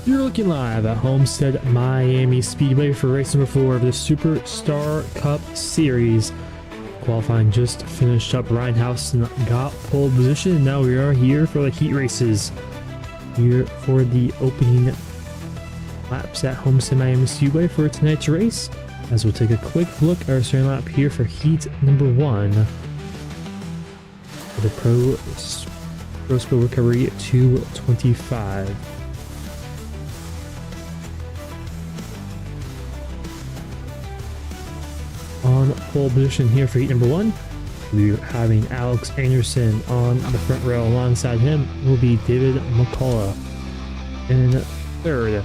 You're looking live at Homestead, Miami Speedway for race number 4 of the Superstar Cup Series. Qualifying just finished up. Ryan Houston got pole position, and now we are here for the heat races. Here for the opening laps at Homestead, Miami Speedway for tonight's race. As we'll take a quick look at our starting lap here for heat number 1 for the Pro School Recovery 225. On pole position here for heat number 1, we're having Alex Anderson on the front row. Alongside him will be David McCullough. In third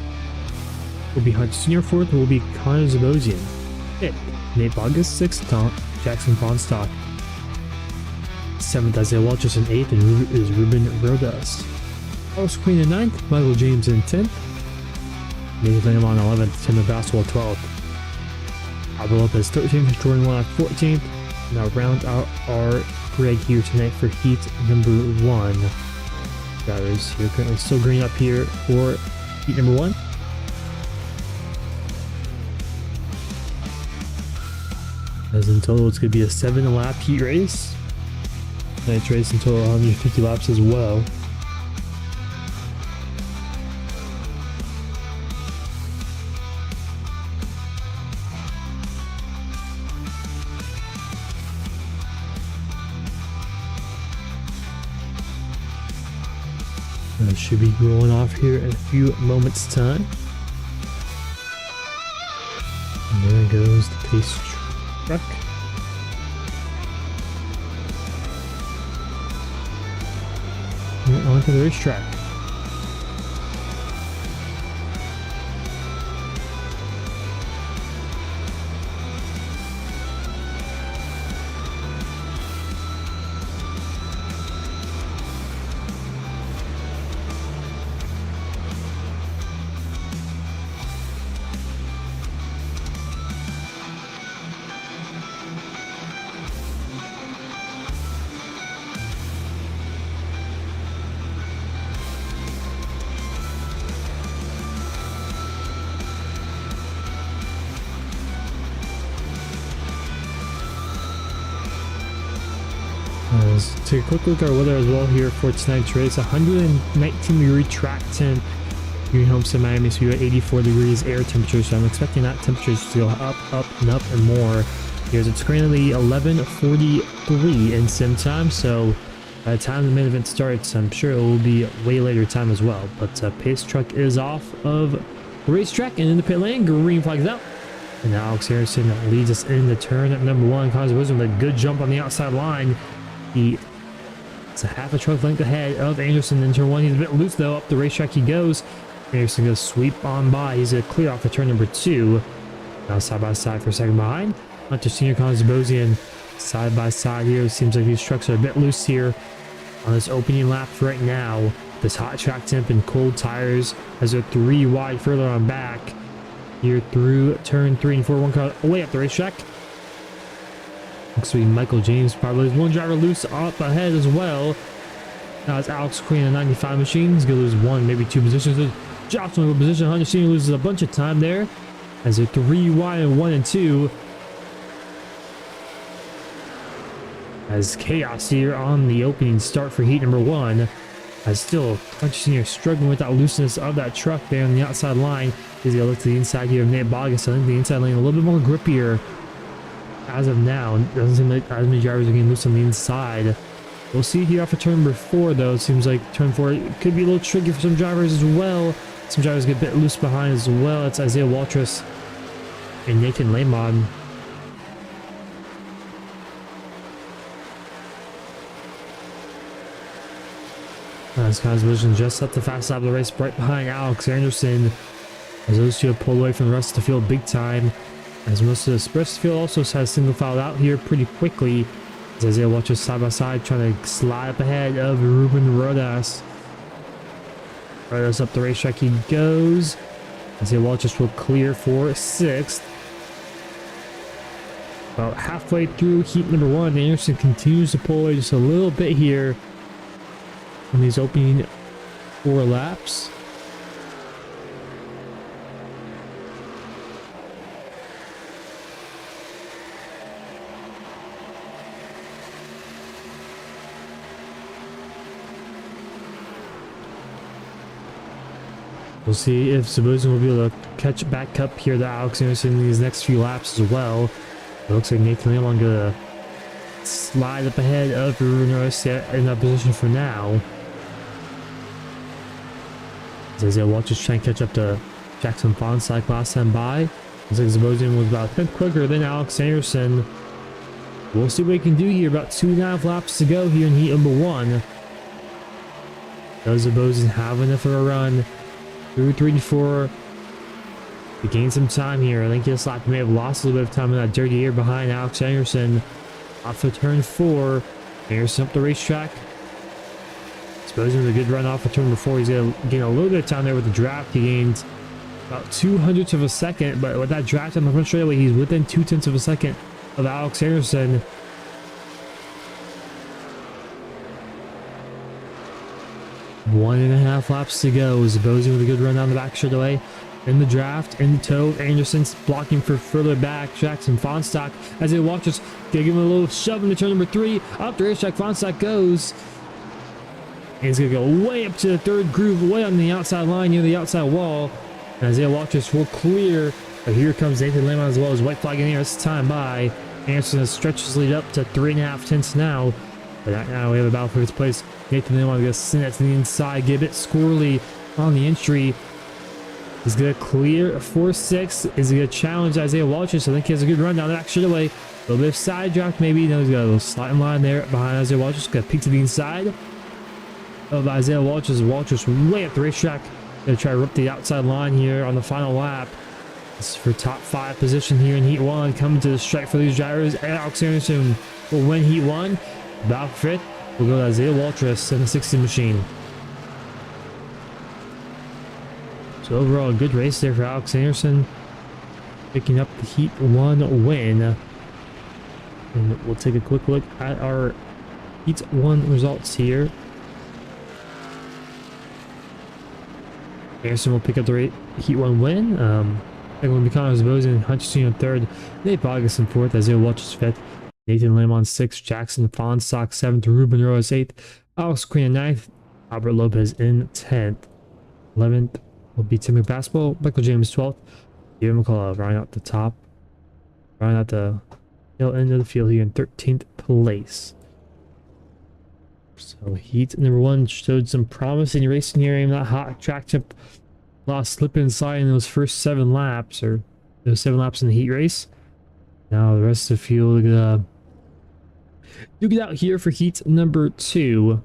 will be Hunt Sr. Fourth will be Connor Zabosian. Fifth, Nate Bogus. Sixth, Jackson Bonstock. Seventh, Isaiah Walters. And eighth is Ruben Rodas. Alex Queen in ninth, Michael James in 10th. Nathan Lamont 11th, Tim Basketball 12th. Albert Lopez 13th, Jordan Watt 14th. Now round out our Greg here tonight for heat number 1. Drivers here currently still green up here for heat number 1. As in total, it's going to be a 7-lap heat race. Tonight's race in total 150 laps as well. That should be rolling off here in a few moments' time. And there goes the pace truck. And onto the racetrack. Let's take a quick look at our weather as well here for tonight's race. 119 degree track temp here in Homestead, Miami. So you're at 84 degrees air temperature. So I'm expecting that temperature to go up, and more. Because it's currently 11:43 in sim time. So by the time the main event starts, I'm sure it will be way later time as well. But pace truck is off of the racetrack and in the pit lane. Green flags out. And now Alex Harrison leads us in the turn at number 1. Connor Zabosian with a good jump on the outside line. It's a half a truck length ahead of Anderson in turn 1. He's a bit loose though. Up the racetrack he goes. Anderson goes sweep on by. He's going to clear off for turn number 2. Now side by side for a second behind. Hunter Senior, Connor Zabosian side by side here. It seems like these trucks are a bit loose here on this opening lap right now. This hot track temp and cold tires as they're 3 wide further on back here through turn 3 and 4. One car away up the racetrack. Looks to be Michael James, probably one driver loose up ahead as well. Now it's Alex Queen in a 95 machine. He's going to lose 1, maybe 2 positions. Johnson with position. Hunter Senior loses a bunch of time there as they're 3 wide and 1 and 2. As chaos here on the opening start for heat number 1. As still Hunter Senior struggling with that looseness of that truck there on the outside line. He's going to look to the inside here of Nate Bogus. I think the inside lane a little bit more grippier. As of now, it doesn't seem like as many drivers are getting loose on the inside. We'll see here off of turn number 4 though. It seems like turn 4 could be a little tricky for some drivers as well. Some drivers get a bit loose behind as well. It's Isaiah Walters and Nathan Lamont. As Connor's position just up the fast side of the race, right behind Alex Anderson. As those two have pulled away from the rest of the field big time. As most of the rest of the field also has single filed out here pretty quickly. As Isaiah Walters side by side trying to slide up ahead of Ruben Rodas. Rodas up the racetrack he goes. Isaiah Walters will clear for 6th. About halfway through heat number 1, Anderson continues to pull away just a little bit here on these opening 4 laps. We'll see if Sebastian will be able to catch back up here to Alex Anderson in these next few laps as well. It looks like Nathan Lamont gonna slide up ahead of Ruiners in that position for now. As Isaiah Walters trying to catch up to Jackson Fons like last time by. Looks like Sebastian was about 10th quicker than Alex Anderson. We'll see what he can do here. About 2.5 laps to go here in heat number 1. Does Sebastian have enough of a run through 3 to 4 to gain some time here? I think this lap may have lost a little bit of time in that dirty air behind Alex Anderson. Off of turn 4, Anderson up the racetrack. Sebastian with a good run off of turn number 4. He's going to gain a little bit of time there with the draft. He gained about 200ths of a second, but with that draft on the front straightaway, he's within 0.2 of a second of Alex Anderson. One and a half laps to go. Sebastian with a good run down the back straightaway. In the draft, in the tow, Anderson's blocking for further back. Jackson Fonstock, as he watches, gonna give him a little shove into turn number 3. Up the racetrack, Fonstock goes. And he's gonna go way up to the 3rd groove, way on the outside line near the outside wall. And Isaiah Walters will clear. But here comes Nathan Lamont as well as white flag in here. It's time by. Anderson has stretched his lead up to 3.5 tenths now. But now we have a battle for his place. Nathan Lamont going to send that to the inside, get a bit squirrely on the entry. He's going to clear 4-6. Is he going to challenge Isaiah Walters? I think he has a good run down the back straightaway. A little bit of side draft maybe. No, he's got a little sliding line there behind Isaiah Walters. Going to peek to the inside of Isaiah Walters. Walters way up the racetrack. Going to try to rip the outside line here on the final lap. This is for top 5 position here in Heat 1. Coming to the strike for these drivers. Alex Anderson will win Heat 1. Battle for 5th. We'll go to Isaiah Walters in the 60 machine. So overall, a good race there for Alex Anderson. Picking up the Heat 1 win. And we'll take a quick look at our Heat 1 results here. Anderson will pick up the Heat 1 win. Second will be Connor Sebastian, Hutchinson in 3rd. Nate Bogus in 4th. Isaiah Walters 5th. Nathan Lamont 6th, Jackson Fonstock 7th, Ruben Rose 8th, Alex Queen in 9th, Albert Lopez in 10th. 11th will be Tim McBasketball, Michael James 12th, David McCullough rounding out the top, rounding out the tail end of the field here in 13th place. So Heat number 1 showed some promising racing here in that hot track tip. Lost slip inside in those first 7 laps, or those 7 laps in the Heat race. Now the rest of the field do get out here for Heat number 2.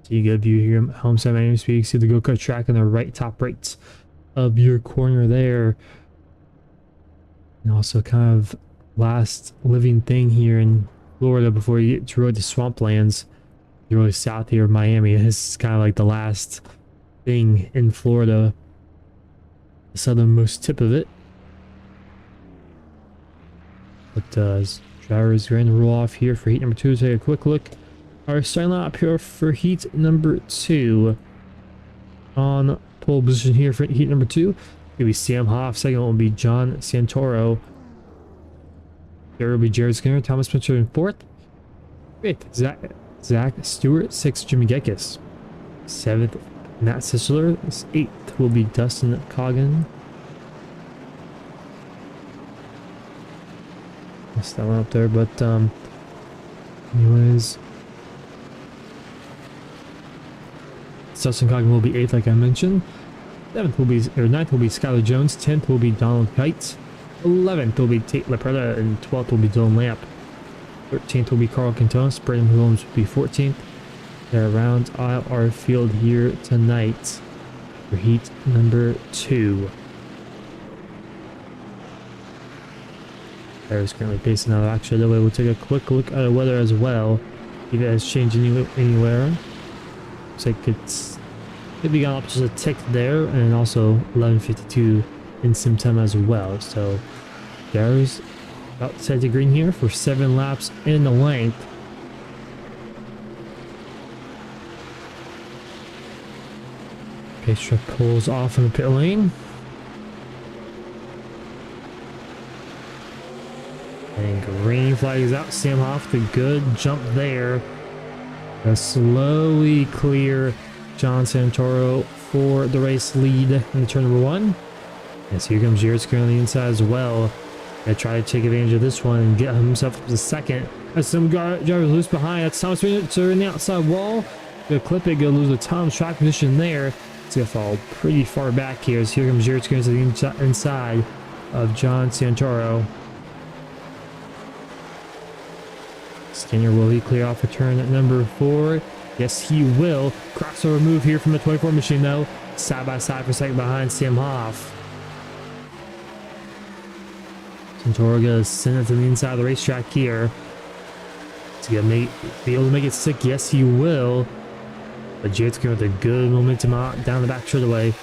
So you get a view here at Homestead Miami Speed. You see the go-kart track in the right top right of your corner there. And also kind of last living thing here in Florida before you get to road to swamplands. You're really south here of Miami. This is kind of like the last thing in Florida. The southernmost tip of it. But drivers going to roll off here for Heat number 2. Take a quick look. Our starting line up here for Heat number 2. On pole position here for Heat number 2. It'll be Sam Hoff. Second will be John Santoro. Third will be Jared Skinner. Thomas Spencer in 4th. 5th, Zach Stewart. 6th, Jimmy Gekis. 7th, Matt Sisler. 8th will be Dustin Coggin. Messed that one up there, but anyways, Dustin Coggin will be 8th, like I mentioned. 9th will be Skylar Jones. 10th will be Donald Kite. 11th will be Tate Lapretta, and 12th will be Dylan Lamp. 13th will be Carl Quintones. Brandon Williams will be 14th. They're around our field here tonight for Heat number 2. There's currently pacing out. Actually, the way we'll take a quick look at the weather as well. If it has changed anywhere. Looks like it's maybe gone up just a tick there, and also 11:52 in sim time as well. So there's about set to green here for 7 laps in the length. Pace truck pulls off in the pit lane. And green flag is out. Sam Hoff, the good jump there. A slowly clear John Santoro for the race lead in turn number 1. Yes, here comes Jared Skinner on the inside as well. Gonna try to take advantage of this one and get himself up to second. As some drivers loose behind. That's Thomas Winter in the outside wall. Gonna clip it, gonna lose the Tom's track position there. It's gonna fall pretty far back here. As here comes Jared Skinner to the inside of John Santoro. Skinner, will he clear off a turn at number 4? Yes, he will. Crossover move here from the 24 machine though. Side by side for second behind Sam Hoff. Santoro gonna send it to the inside of the racetrack here. Is he gonna be able to make it stick? Yes, he will. But Jared's going with a good momentum out down the back straightaway.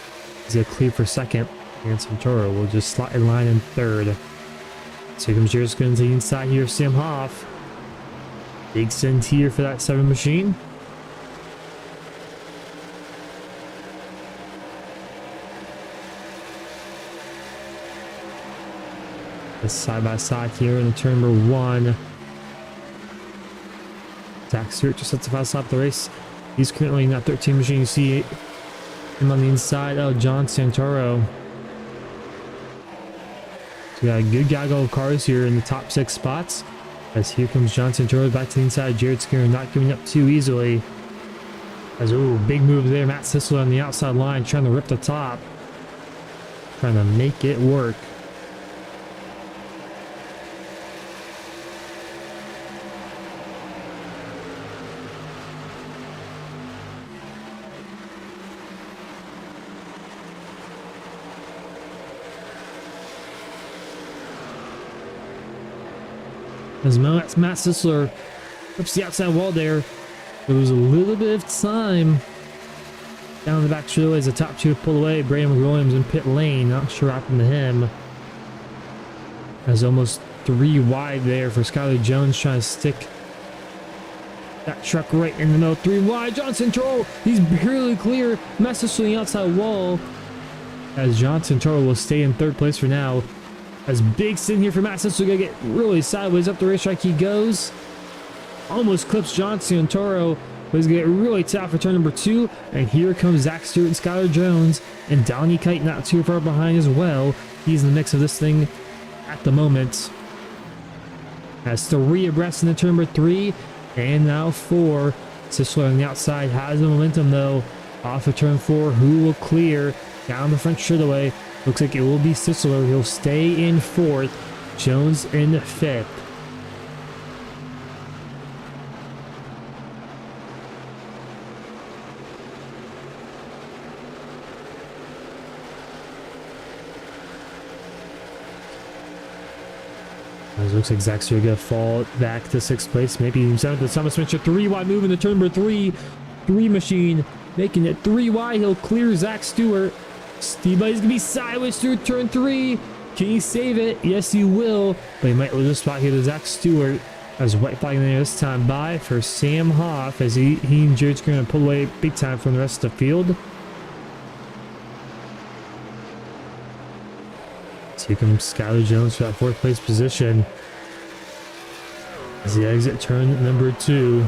He's gonna clear for second. And Santoro will just slot in line in third. So here comes Jared's going to the inside here. Sam Hoff. Big send here for that 7 machine. Side by side here in the turn number 1. Zach Stewart just sets the fast lap of the race. He's currently in that 13 machine. You see him on the inside of John Santoro. So we got a good gaggle of cars here in the top 6 spots. As here comes John Santoro back to the inside. Jared Skinner not giving up too easily. As ooh, big move there. Matt Sisler on the outside line trying to rip the top. Trying to make it work. As Matt Sisler rips the outside wall there, there was a little bit of time down the back straightaway as the top 2 pulled away. Brandon Williams in pit lane, not sure what happened to him. As almost 3 wide there for Skylar Jones trying to stick that truck right in the middle. 3 wide, John Santoro, he's barely clear. Matt Sisler on the outside wall. As John Santoro will stay in 3rd place for now. As big sin here for Matt Sisler, gonna get really sideways up the racetrack he goes. Almost clips John Santoro, but he's gonna get really tough for turn number 2. And here comes Zach Stewart and Skylar Jones, and Donnie Kite not too far behind as well. He's in the mix of this thing at the moment. As 3 abreast in the turn number 3, and now 4. Sisler on the outside has the momentum though. Off of turn 4, who will clear down the front straightaway? Looks like it will be Sisler. He'll stay in 4th. Jones in 5th. It looks like Zach Stewart gonna fall back to 6th place. Maybe 7th. Thomas Fincher 3 wide move in the turn number 3. 3 machine making it 3 wide. He'll clear Zach Stewart. Steve Buddy's gonna be sideways through turn 3. Can he save it? Yes, he will. But he might lose a spot here to Zach Stewart. As white flag in there this time by for Sam Hoff. As he and Jared's gonna pull away big time from the rest of the field. So here comes Skylar Jones for that 4th place position. As he exit turn number 2.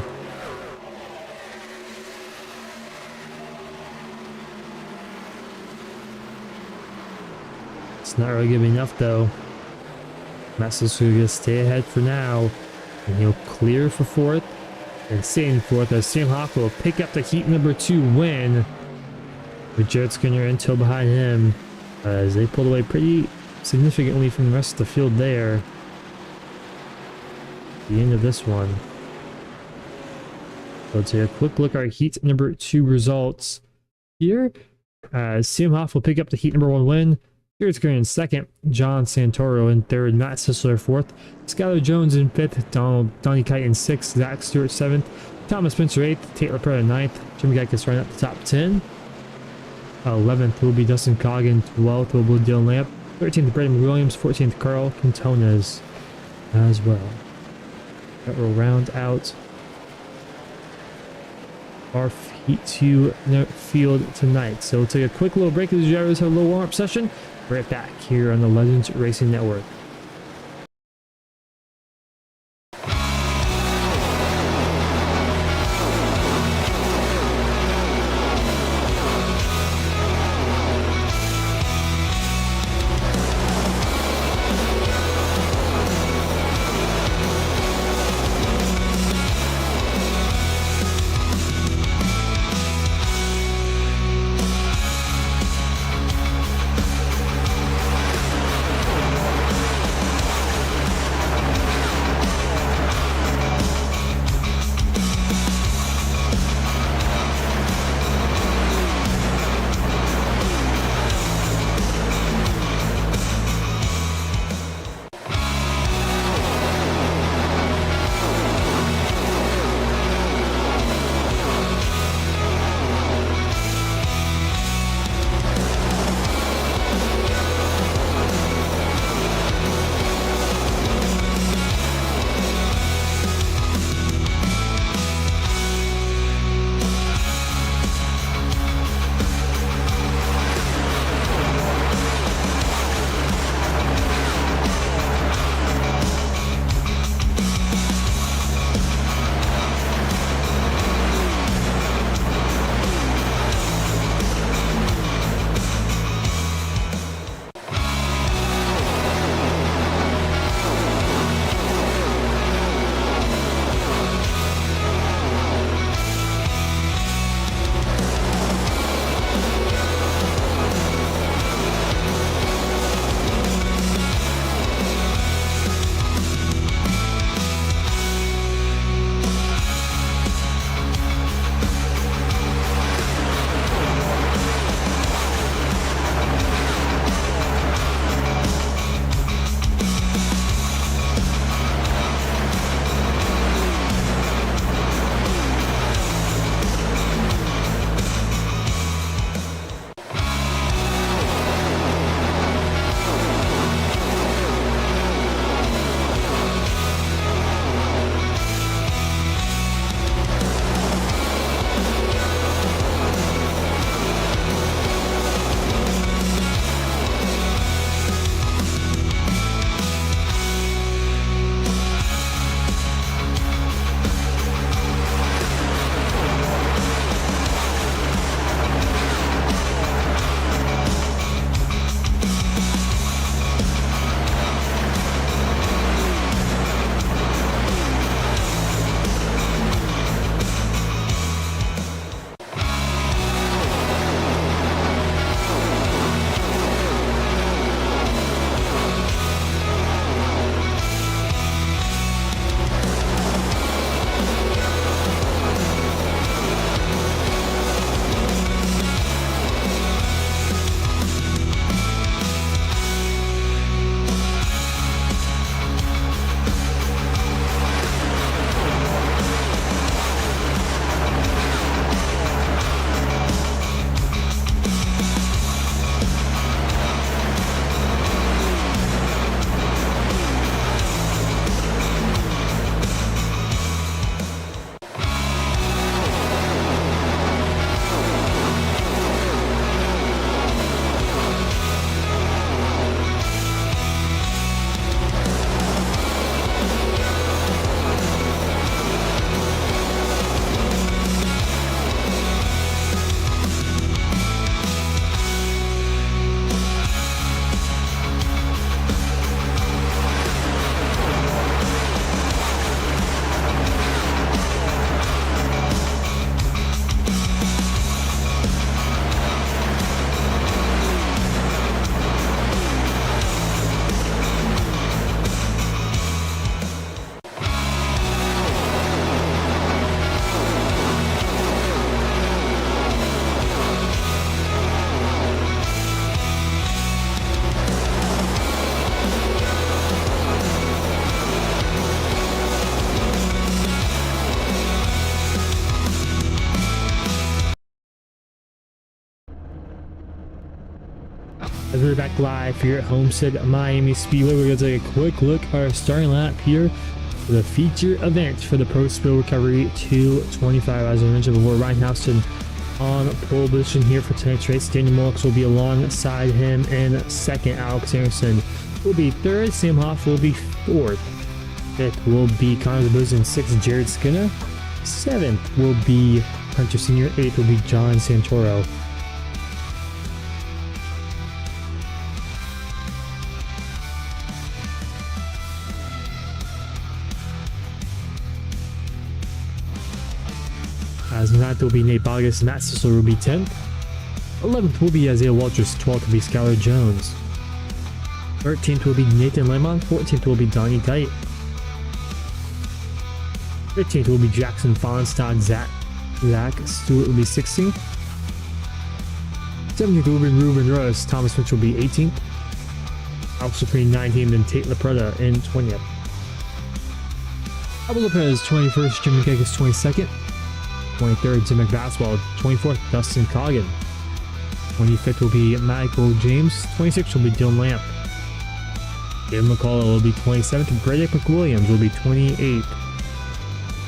It's not really giving enough though. Master's gonna stay ahead for now. And he'll clear for 4th. And stay in 4th as Sam Hoff will pick up the heat number 2 win. With Jared Skinner and Till behind him. As they pulled away pretty significantly from the rest of the field there. The end of this one. So let's take a quick look at our heat number 2 results here. Sam Hoff will pick up the heat number 1 win. Jared Skinner in 2nd, John Santoro in 3rd, Matt Sisler 4th, Skylar Jones in 5th, Donnie Kite in 6th, Zach Stewart 7th, Thomas Spencer 8th, Taylor Pratt 9th, Jimmy Geikus running up the top 10. 11th will be Dustin Coggin, 12th will be Dylan Lamp, 13th Braden Williams, 14th Carl Cantones as well. That will round out our Heat 2 field tonight. So we'll take a quick little break as the drivers have a little warm-up session. Right back here on the Legends Racing Network. As we're back live here at Homestead Miami Speedway, we're going to take a quick look at our starting lap here for the feature event for the Pro Spill Recovery 225. As I mentioned before, Ryan Houston on pole position here for tonight's race. Daniel Mullox will be alongside him in second. Alex Anderson will be third. Sam Hoff will be fourth. Fifth will be Connor Zabuzzi in sixth. Jared Skinner. Seventh will be Hunter Sr. Eighth will be John Santoro. As ninth will be Nate Bogus, Matt Sissel will be 10th. 11th will be Isaiah Walters, 12th will be Skylar Jones. 13th will be Nathan Lemon, 14th will be Donnie Kite. 15th will be Jackson Fonstad, Zach Stewart will be 16th. 17th will be Ruben Rose, Thomas Mitchell will be 18th. Alex Supreme 19th and Tate Lapretta in 20th. Pablo Lopez 21st, Jim McGegas 22nd. 23rd, Tim McBasketball. 24th, Dustin Coggin. 25th will be Michael James. 26th will be Dylan Lamp. David McCullough will be 27th. Brady McWilliams will be 28th.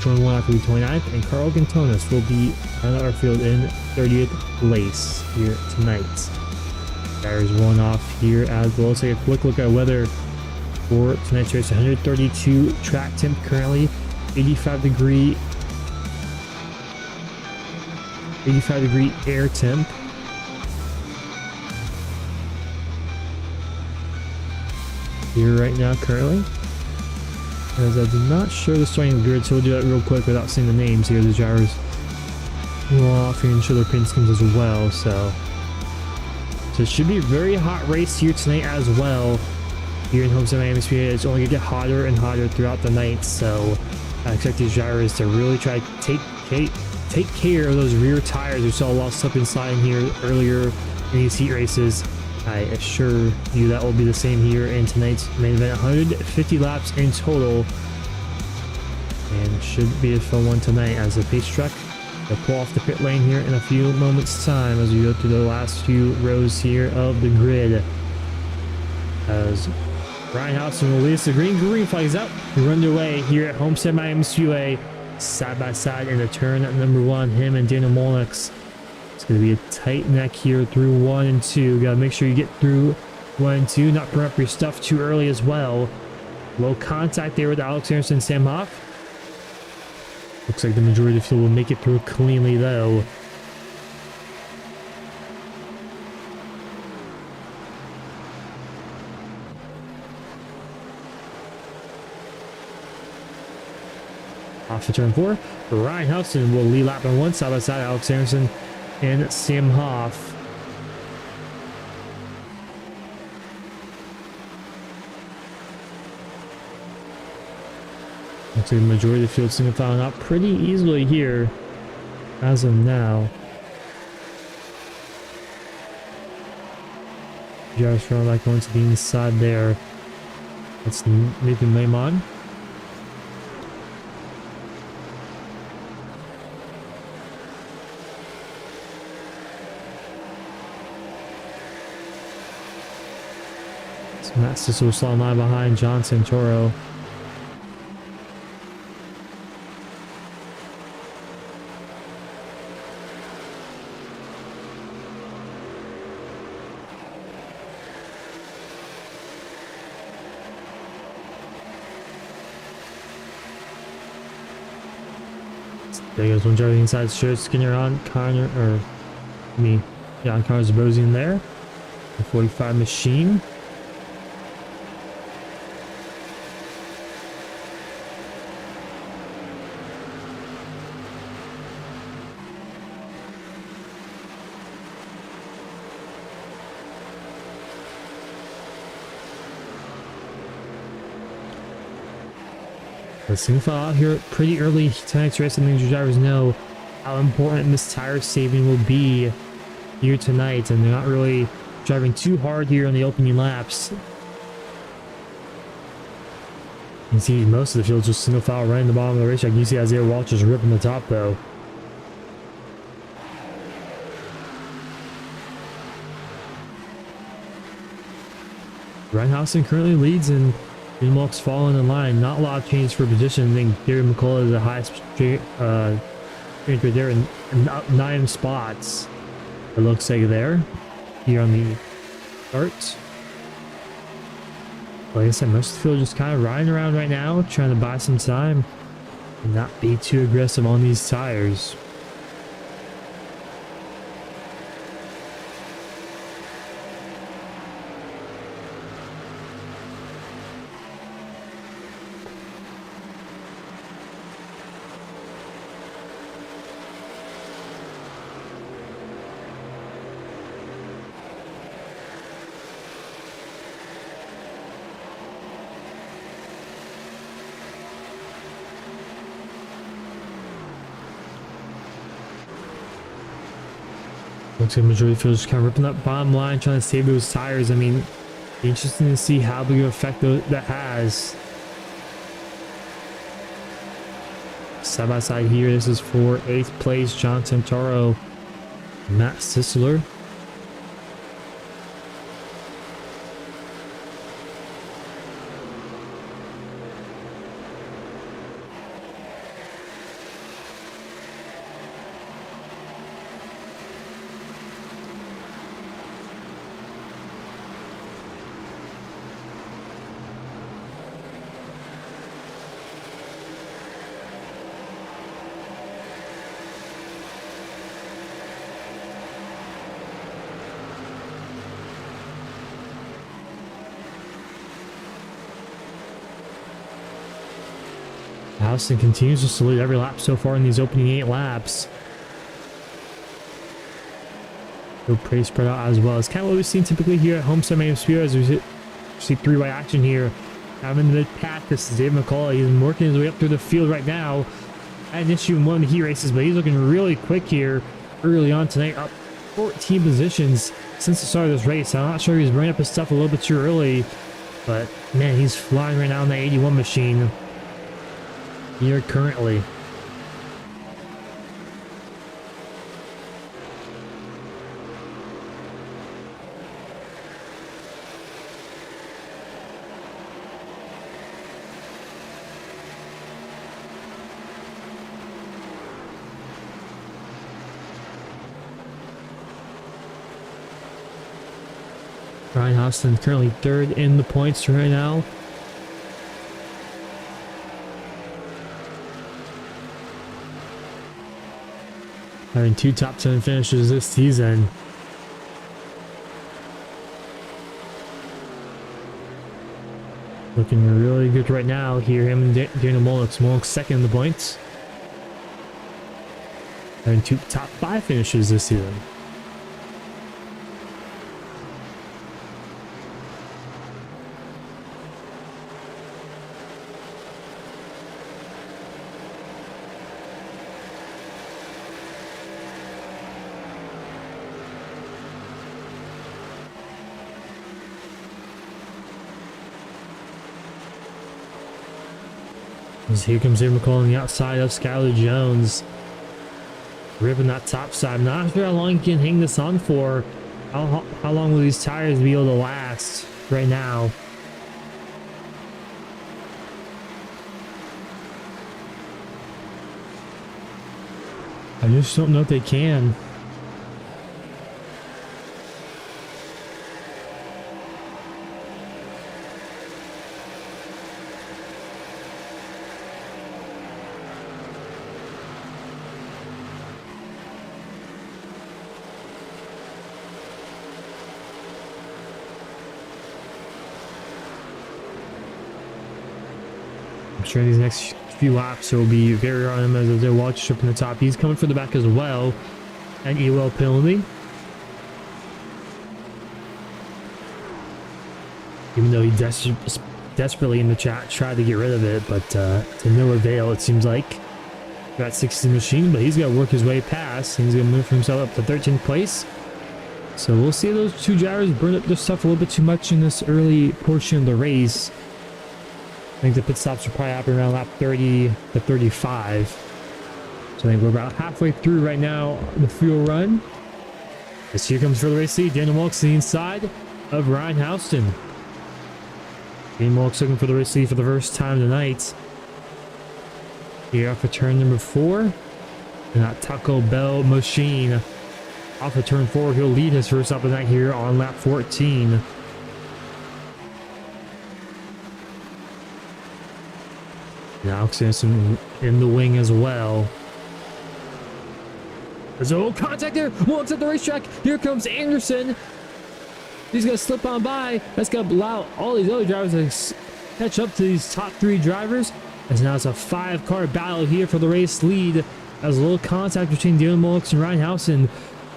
Jordan Warnock will be 29th. And Carl Gantonis will be on our field in 30th place here tonight. Tires rolling off here as well. Let's take a quick look at weather for tonight's race. 132 track temp currently. 85 degree air temp. Here right now currently. As I did not show the starting grid, so we'll do that real quick without seeing the names here. The drivers will off here and show their pin schemes as well. So it should be a very hot race here tonight as well. Here in Homestead Miami Speedway, it's only gonna get hotter and hotter throughout the night. So I expect these drivers to really try to take care of those rear tires. We saw a lot of stuff inside in here earlier in these heat races. I assure you that will be the same here in tonight's main event. 150 laps in total, and should be a fun one tonight as the pace truck will pull off the pit lane here in a few moments time as we go through the last few rows here of the grid. As Ryan Houston will lead us. The green flag is up. We're underway here at Homestead Miami Speedway, side by side in the turn at number 1. Him and Daniel Molnix. It's going to be a tight neck here through 1 and 2. Got to make sure you get through 1 and 2, not burn up your stuff too early as well. Low contact there with Alex Anderson and Sam Hoff. Looks like the majority of the field will make it through cleanly though. Off to turn 4. Ryan Houston will lead lap on 1, side by side Alex Anderson and Sam Hoff. Looks like the majority of the field single filing out pretty easily here as of now. Just running back going to the inside there. That's Nathan Lemon. Matt Sissel slowing line behind John Santoro. There goes one driver inside. Jared Skinner on Connor, or me, yeah, on Connor Zabuzzi in there. The 45 machine. Let's single file out here pretty early tonight's race. I think your drivers know how important this tire saving will be here tonight, and they're not really driving too hard here on the opening laps. You can see most of the field just single file right in the bottom of the racetrack. You see Isaiah Walters ripping the top though. Reinhausen currently leads and Greenwalk's falling in line. Not a lot of change for position. I think Gary McCullough is the highest change right there and up 9 spots. It looks like there here on the start. Like I said, most of the field just kind of riding around right now, trying to buy some time and not be too aggressive on these tires. Looks like majority of the field just kind of ripping that bottom line, trying to save those tires. I mean, interesting to see how big of an effect that has. Side by side here, this is for 8th place, John Santoro, Matt Sisler. Houston continues to salute every lap so far in these opening 8 laps. So pretty spread out as well. It's kind of what we've seen typically here at Homestead as we see 3-way action here. I'm in the mid pack. This is Dave McCullough. He's working his way up through the field right now. I had an issue in one of the heat races, but he's looking really quick here early on tonight. Up 14 positions since the start of this race. I'm not sure he's running up his stuff a little bit too early, but man, he's flying right now in that 81 machine here currently. Ryan Houston currently 3rd in the points right now. Having 2 top 10 finishes this season. Looking really good right now here. Him and Daniel Mullenix. Mullenix 2nd in the points. Having 2 top 5 finishes this season. As here comes Dave McCullough on the outside of Skylar Jones. Ripping that top side. I'm not sure how long he can hang this on for. How long will these tires be able to last right now? I just don't know if they can. I'm sure these next few laps will be very on him as they're watch strip in the top. He's coming for the back as well. An EWL penalty. Even though he desperately in the chat tried to get rid of it, but to no avail, it seems like. Got 16 machine, but he's got to work his way past. He's going to move for himself up to 13th place. So we'll see those 2 drivers burn up their stuff a little bit too much in this early portion of the race. I think the pit stops will probably happen around lap 30 to 35. So I think we're about halfway through right now the fuel run. As here comes for the race lead, Daniel Mullenix to the inside of Ryan Houston. Mulks looking for the race lead for the first time tonight. Here off of turn number 4. And that Taco Bell machine off of turn 4. He'll lead his first up of the night here on lap 14. Now Alex Anderson in the wing as well. There's a little contact there. Mulks at the racetrack. Here comes Anderson. He's going to slip on by. That's going to allow all these other drivers to catch up to these top 3 drivers. As now it's a 5-car battle here for the race lead. There's a little contact between Dylan Mulks and Ryan Howson.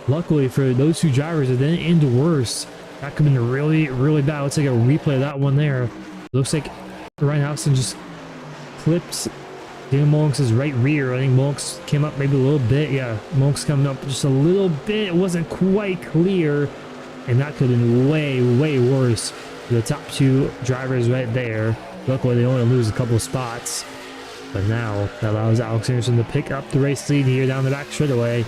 Luckily for those 2 drivers, it didn't end worse. That could have been really, really bad. Let's take a replay of that one there. Looks like Ryan Howson just clips Dylan Mulks' right rear. I think Mulks came up maybe a little bit. Yeah, Mulks coming up just a little bit. It wasn't quite clear. And that could have been way, way worse for the top 2 drivers right there. Luckily, they only lose a couple of spots. But now, that allows Alex Anderson to pick up the race lead here down the back straightaway.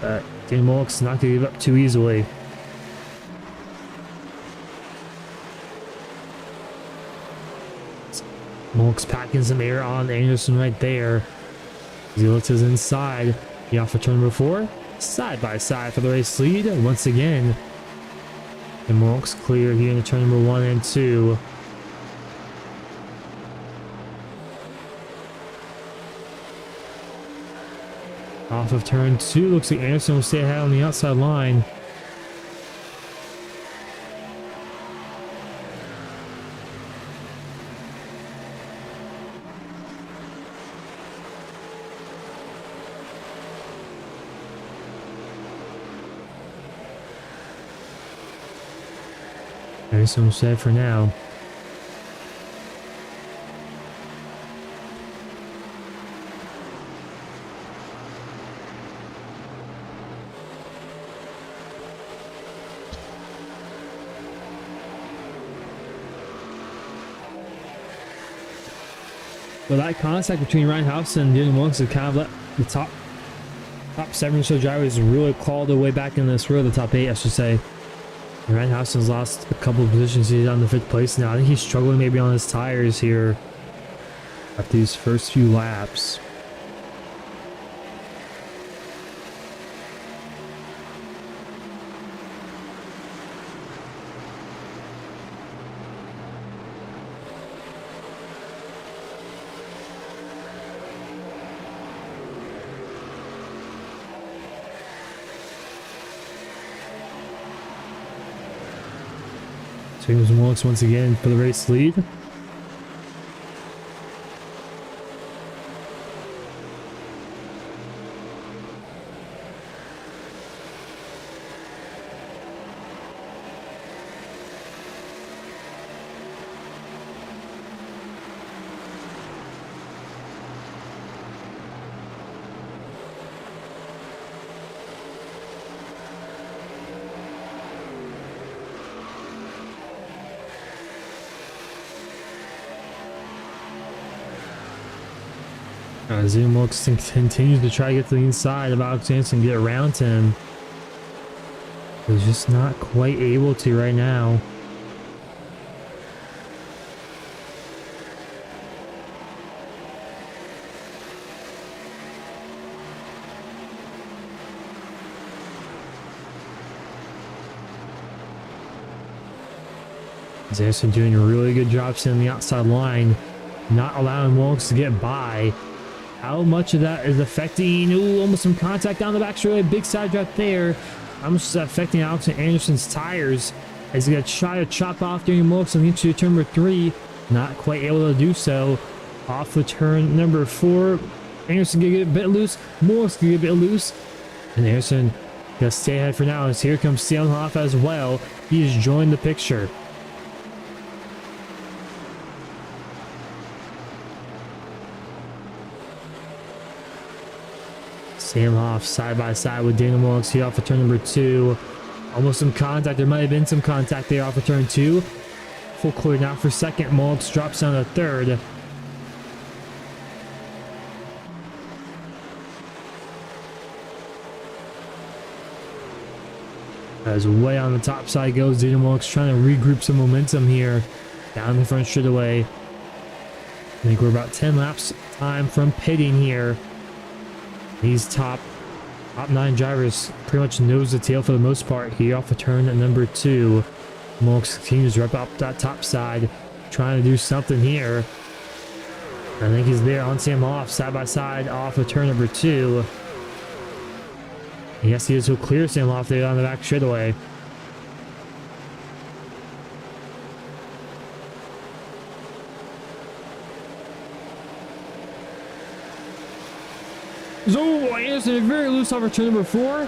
But Dylan Mulks not going to give up too easily. Mulks packing some air on Anderson right there. As he looks his inside. He off for turn number 4. Side by side for the race lead. Once again. And Mulks clear here in the turn number 1 and 2. Off of turn 2, looks like Anderson will stay ahead on the outside line. Anderson will stay for now. Well, that contact between Ryan Howson and Dylan Mulks has kind of let the top 7 or so drivers really claw their way back in this row, the top 8, I should say. And Ryan Howson's lost a couple of positions. He's on the 5th place now. I think he's struggling maybe on his tires here after these first few laps. James Mulks once again for the race lead. Zoom Mulks continues to try to get to the inside of Alex Anderson and get around him. He's just not quite able to right now. Anderson doing a really good job staying on the outside line, not allowing Mulks to get by. How much of that is affecting? Ooh, almost some contact down the back straightaway. Big side drive there. How much is that affecting Alex Anderson's tires? As he got to try to chop off during Mulks on the entry to turn number 3. Not quite able to do so. Off the turn number 4. Anderson gonna get a bit loose. Mulks gonna get a bit loose. And Anderson gonna stay ahead for now. As here comes Seelenhoff as well. He has joined the picture. Seelenhoff side by side with Daniel Mulks here off of turn number 2. Almost some contact. There might have been some contact there off of turn 2. Full clear now for second. Mulks drops down to third. As way on the top side goes Daniel Mulks, trying to regroup some momentum here. down the front straightaway. I think we're about 10 laps time from pitting here. These top 9 drivers pretty much nose to tail for the most part here off of turn at number 2. Mulks continues to rip up that top side, trying to do something here. I think he's there on Sam off, side by side off of turn number 2. Yes, he is. He'll clear Sam off there on the back straightaway. So Anderson very loose off of turn number 4.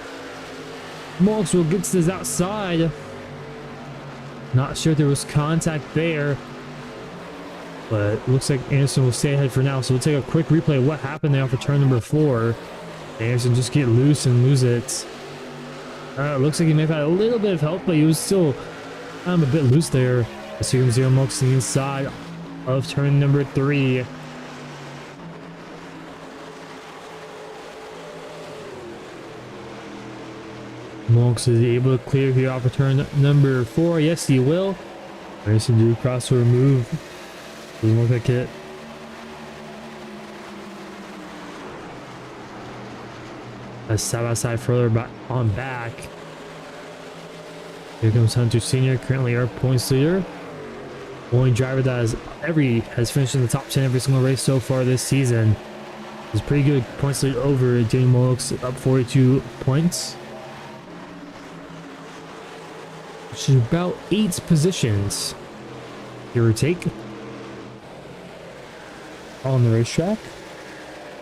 Mulks will get to this outside. Not sure if there was contact there, but it looks like Anderson will stay ahead for now. So we'll take a quick replay of what happened there off of turn number 4. Anderson just get loose and lose it. It looks like he may have had a little bit of help, but he was still a bit loose there. As you can see, Mulks on the inside of turn number 3. Mulks is able to clear here off of turn number 4. Yes, he will. Anderson do crossover move. Doesn't look like it. As side by side further back on back. Here comes Hunter Sr., currently our points leader. Only driver that has finished in the top 10 every single race so far this season. It's pretty good points lead over Danny Mulks, up 42 points. Which is about 8 positions, give or take, on the racetrack.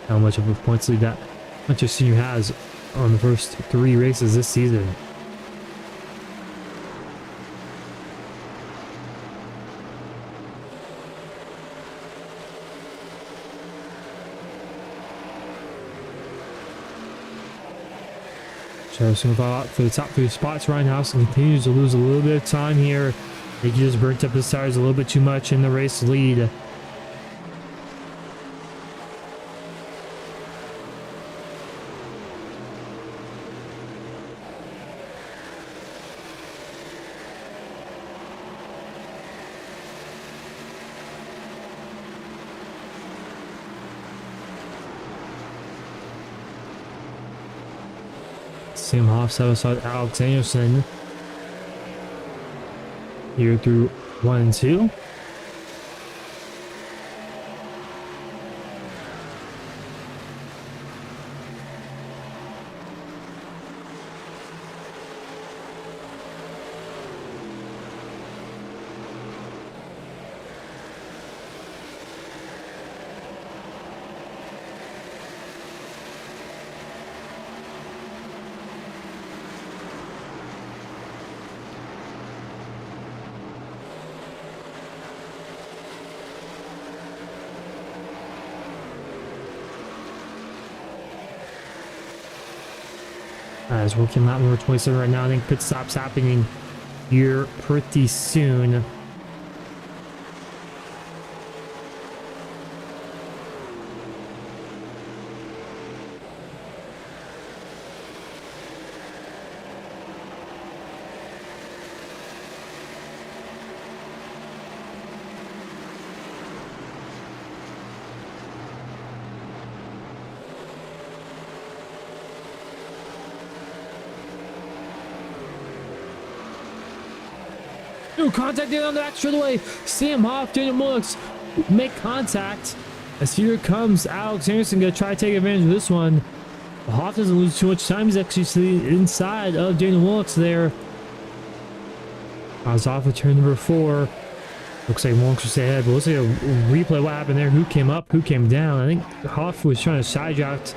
How much of a points lead that Hunter Sr. has on the first 3 races this season. Travis going to fall out for the top 3 spots. Ryan House continues to lose a little bit of time here. I think he just burnt up his tires a little bit too much in the race lead. Sam Hoff side by side Alex Anderson here through 1 and 2. As working lap number 27 right now, I think pit stop's happening here pretty soon. No contact there on the back straightaway. Sam Hoff, Daniel Mulks make contact. As here comes Alex Anderson, gonna try to take advantage of this one. Hoff doesn't lose too much time. He's actually to the inside of Daniel Mulks there. I was off of turn number 4. Looks like Mulks was ahead, but let's see a replay what happened there. Who came up, who came down? I think Hoff was trying to side draft.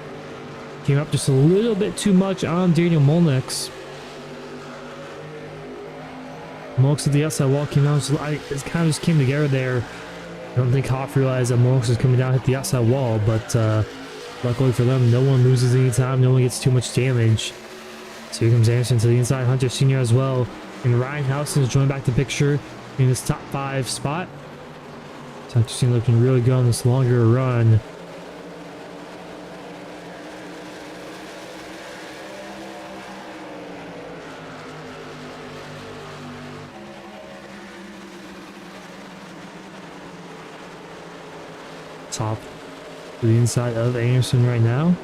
Came up just a little bit too much on Daniel Mulks. Mulks at the outside wall came down. It kind of just came together there. I don't think Hoff realized that Mulks was coming down, hit the outside wall, but luckily for them, no one loses any time. No one gets too much damage. So here comes Anderson to the inside. Hunter Sr. as well. And Ryan Houston is joined back the picture in this top 5 spot. So Hunter Sr. looking really good on this longer run. Top to the inside of Anderson right now.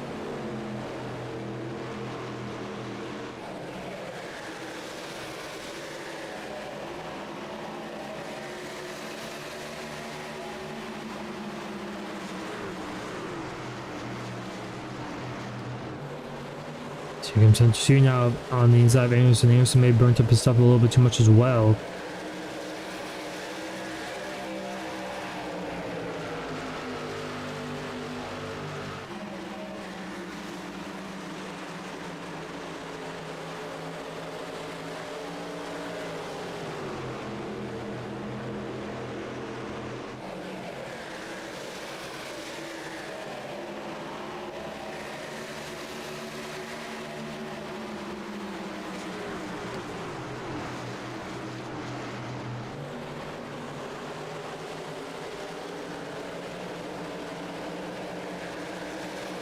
So here comes Hunter now on the inside of Anderson. Anderson may have burnt up his stuff a little bit too much as well.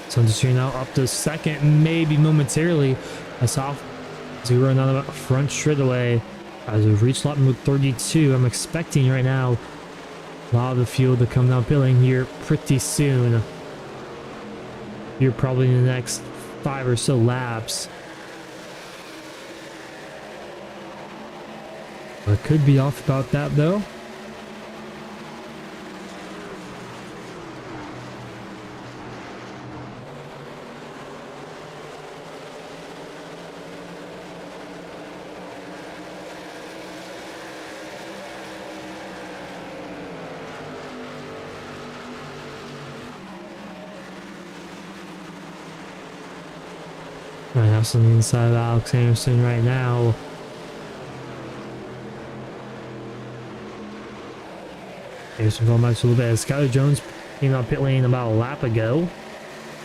So just now up to second, maybe momentarily. I saw zero another front straightaway as we reach lap number 32. I'm expecting right now a lot of the field to come down pit lane here pretty soon. Here probably in the next 5 or so laps. I could be off about that though. I have something inside of Alex Anderson right now. Anderson going back a little bit. Skyler Jones came out pit lane about a lap ago.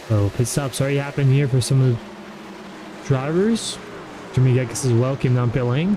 So pit stops already happened here for some of the drivers. Jimmy Gekas as well came down pit lane.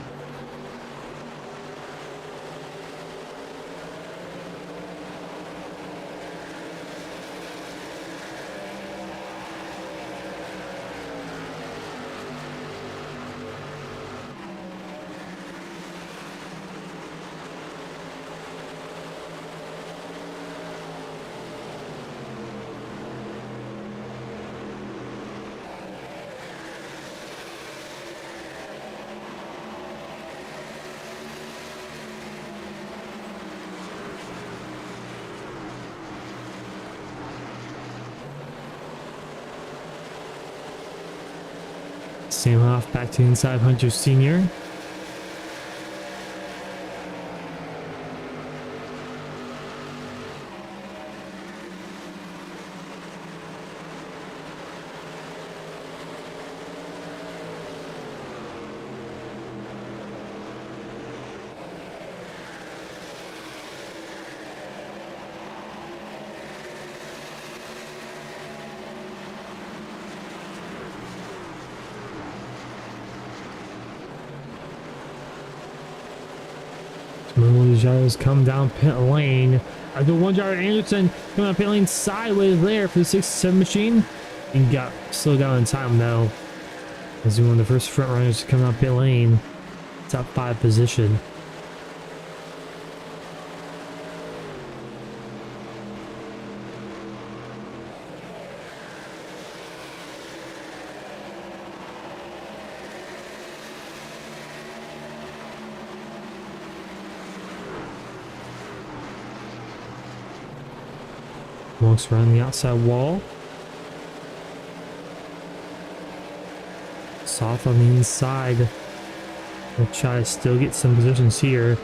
Same off back to the inside Hunter Sr. One of these drivers come down pit lane. I do one driver Anderson coming down pit lane sideways there for the 67 machine. And got slowed down in time though. As one of the first front runners to come down pit lane. Top 5 position. Walks around the outside wall. Soft on the inside. We'll try to still get some positions here.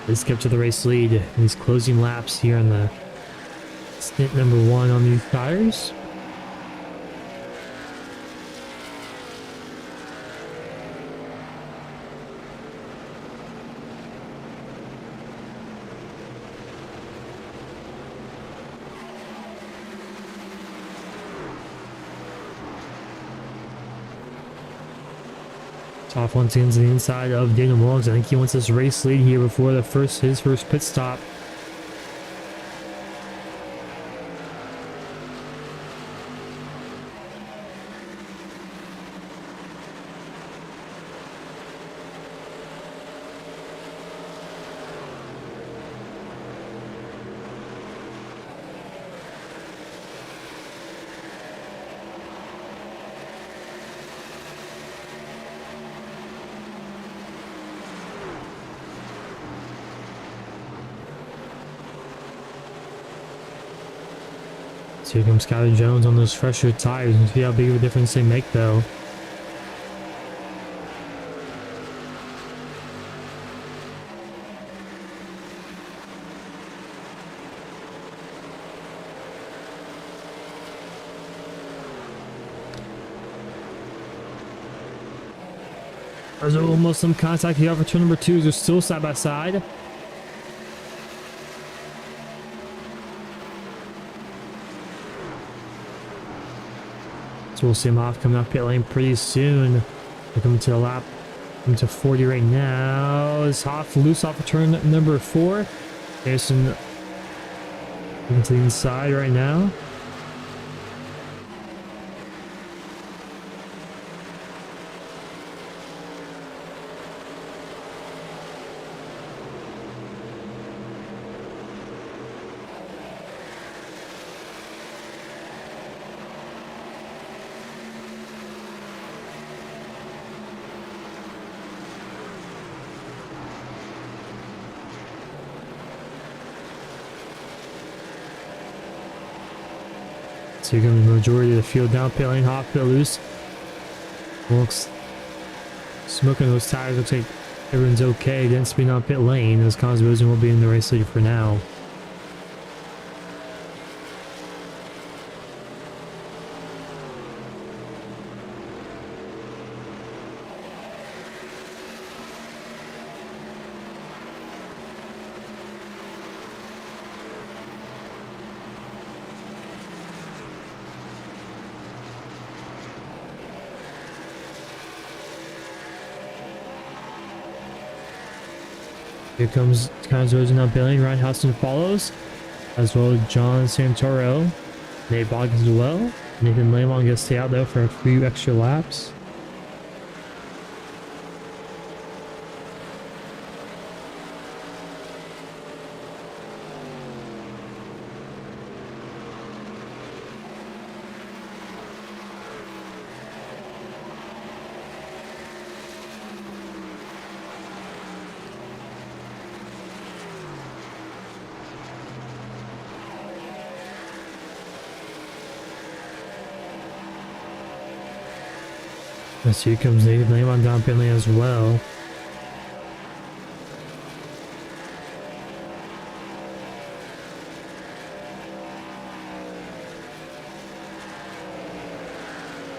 Let's get to the race lead. These closing laps here on the stint number 1 on these tires. Off once again to the inside of Daniel Mullins. I think he wants this race lead here before his first pit stop. So here comes Skylar Jones on those fresher tires, and see how big of a difference they make though. There's almost some contact here for turn number 2. They're still side by side. So we'll see him off coming off pit lane pretty soon. They're coming to the lap, coming to 40 right now. Is Hoff loose off of turn number 4. Anderson looking to the inside right now. So you're going to the majority of the field down pit lane, Hoff pit loose. Looks smoking those tires. Looks like everyone's okay. Didn't spin on pit lane. As Connors Rosen will be in the race leader for now. Here comes Connors Rosen on pit lane. Ryan Houston follows, as well as John Santoro. Nate Boggins as well. Nathan Lamont gets to stay out though for a few extra laps. And so here comes Nathan Lamont down pit lane as well.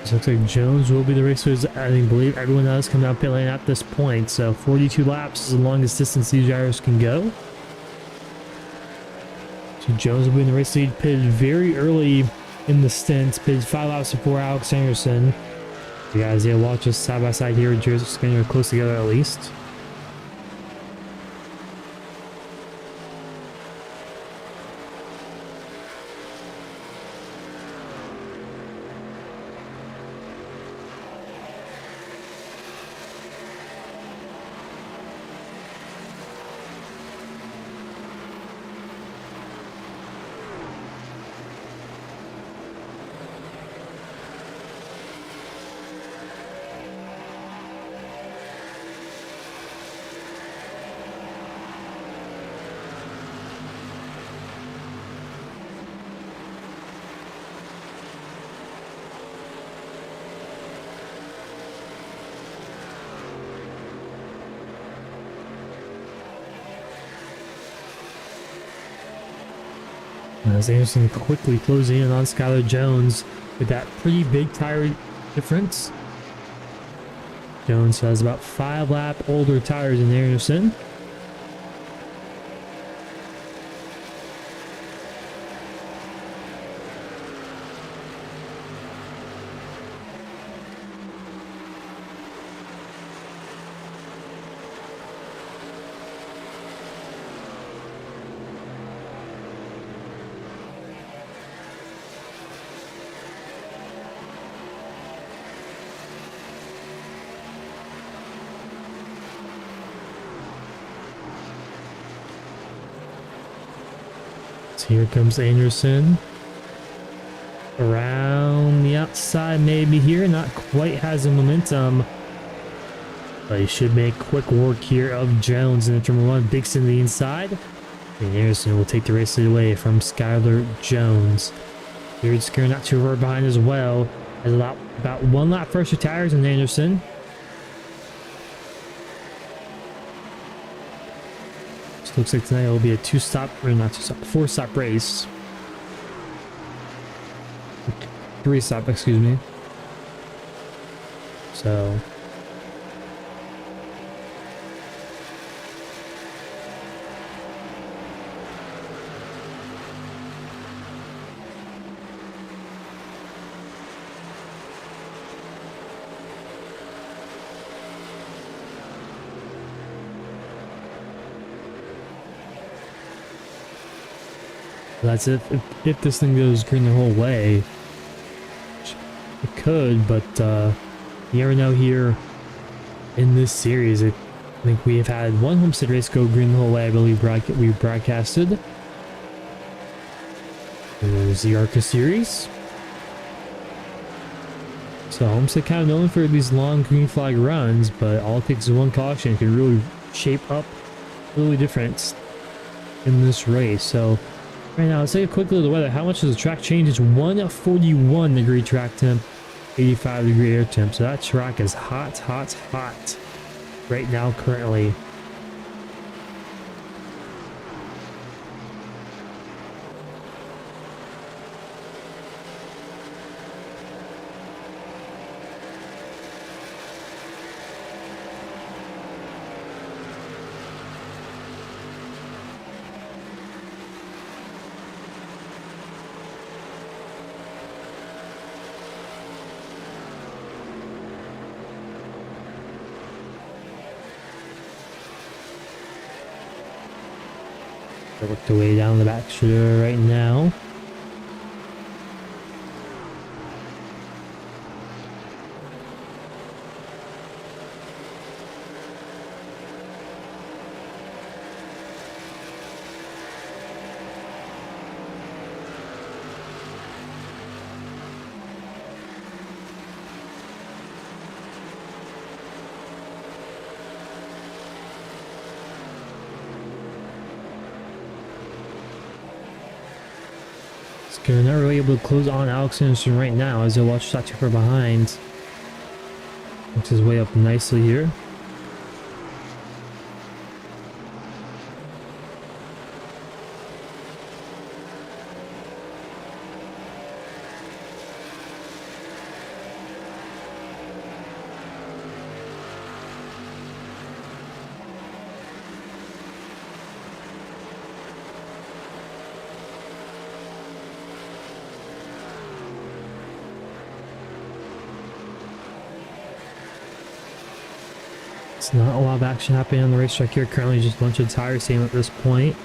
So it looks like Jones will be the racer. I believe everyone else come down pit lane at this point. So 42 laps is the longest distance these drivers can go. So Jones will be in the race lead, pitted very early in the stint, pitted 5 laps before Alex Anderson. You guys, yeah, watch us side by side here. Just getting close together at least. As Anderson quickly closing in on Skylar Jones with that pretty big tire difference. Jones has about 5 lap older tires than Anderson. So here comes Anderson. Around the outside maybe here. Not quite has the momentum. But he should make quick work here of Jones in the turn 1. Dixon to the inside. And Anderson will take the race lead away from Skylar Jones. They're scaring not too far behind as well. As about one lap first retires in Anderson. So looks like tonight will be a four stop race. 3-stop, excuse me. So that's if this thing goes green the whole way. It could, but you never know here in this series. I think we have had one Homestead race go green the whole way. I believe we broadcasted. And there's the ARCA series. So Homestead kind of known for these long green flag runs, but all it takes is one caution. It can really shape up really different in this race. So right now, let's take a quick look at the weather. How much does the track change? It's 141 degree track temp, 85 degree air temp. So that track is hot, hot, hot right now currently. I work the way down the back shoulder right now. They're not really able to close on Alex Anderson right now as they watch not too far behind. Works his way up nicely here. It's not a lot of action happening on the racetrack here. Currently just a bunch of tires staying at this point.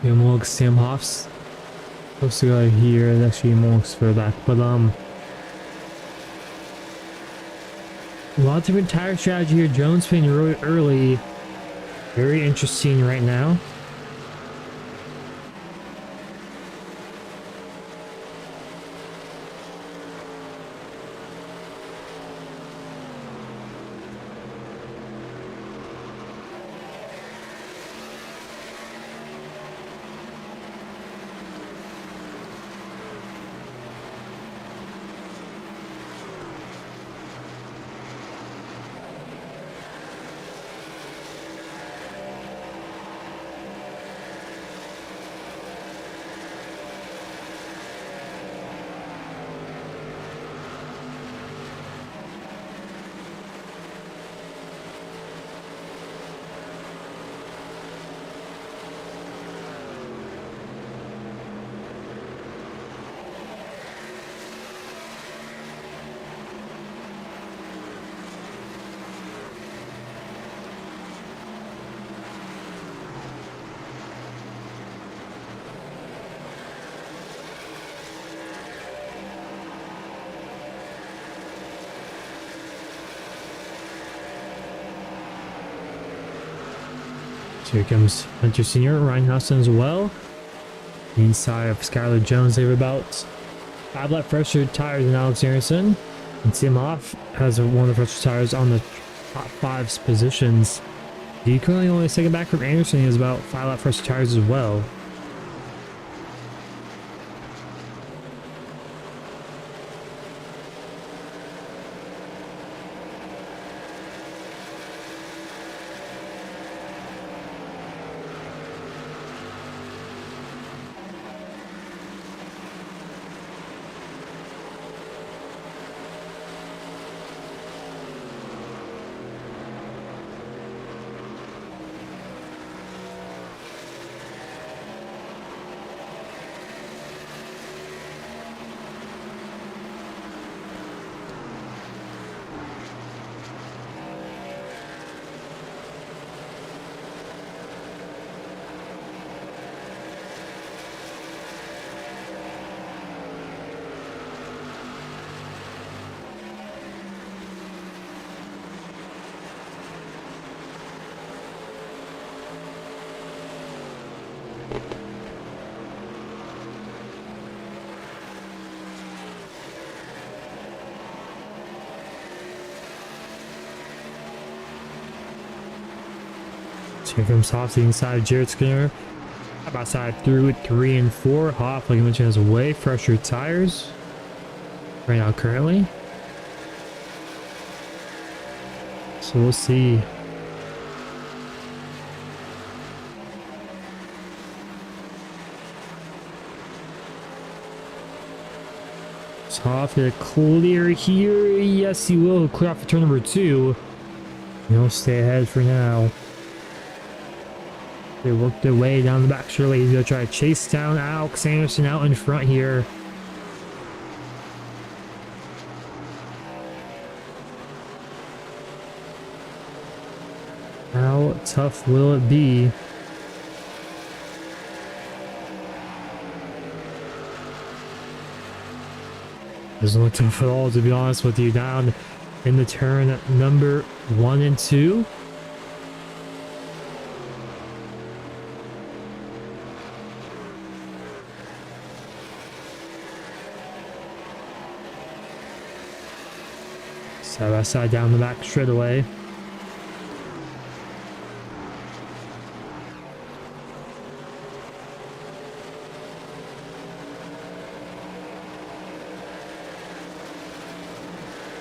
Amongst Sam Hoff's supposed to go here. It's actually amongst further back, but a lot of different tire strategy here. Jones playing really early, very interesting right now. So here comes Hunter Sr., Ryan Hudson as well. Inside of Skylar Jones, they have about 5 lap fresher tires than Alex Harrison. And Sam Hoff has one of the fresher tires on the top 5 positions. He currently only second back from Anderson. He has about 5 lap fresher tires as well. Here comes Hoff to the inside of Jared Skinner. Outside through 3 and 4. Hoff, like I mentioned, has way fresher tires right now currently. So we'll see. Is Hoff gonna clear here? Yes, he will. He'll clear off for turn number 2. He'll stay ahead for now. They work their way down the back straightaway. He's going to try to chase down Alex Anderson out in front here. How tough will it be? Doesn't look tough at all, to be honest with you. Down in the turn number 1 and 2. Side by side down the back straight away.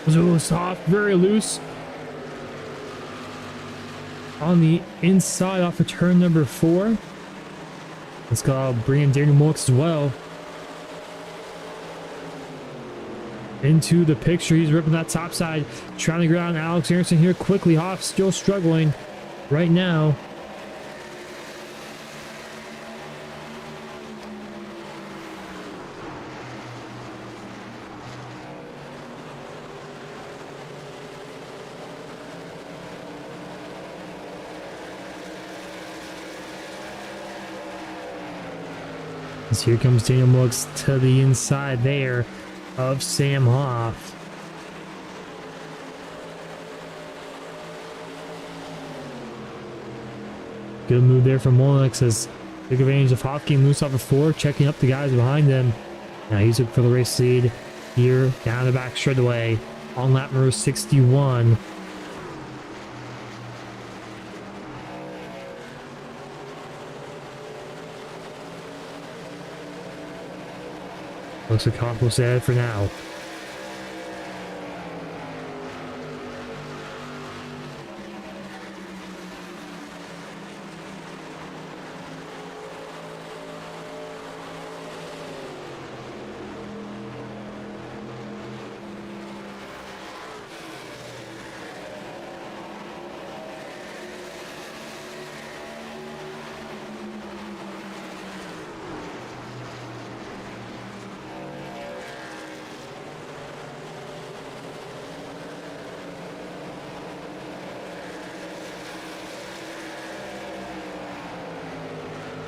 So soft, very loose. On the inside off of turn number 4. Let's go bring in Daniel Morks as well. Into the picture, he's ripping that top side, trying to ground Alex Harrison here quickly. Hoff still struggling right now. As here comes Daniel Morks to the inside there of Sam Hoff. Good move there from Molix as big advantage of Hoff getting loose off of 4, checking up the guys behind him. Now he's looking for the race lead here down the back straight away on lap number 61. Looks like Hoff will stay ahead for now.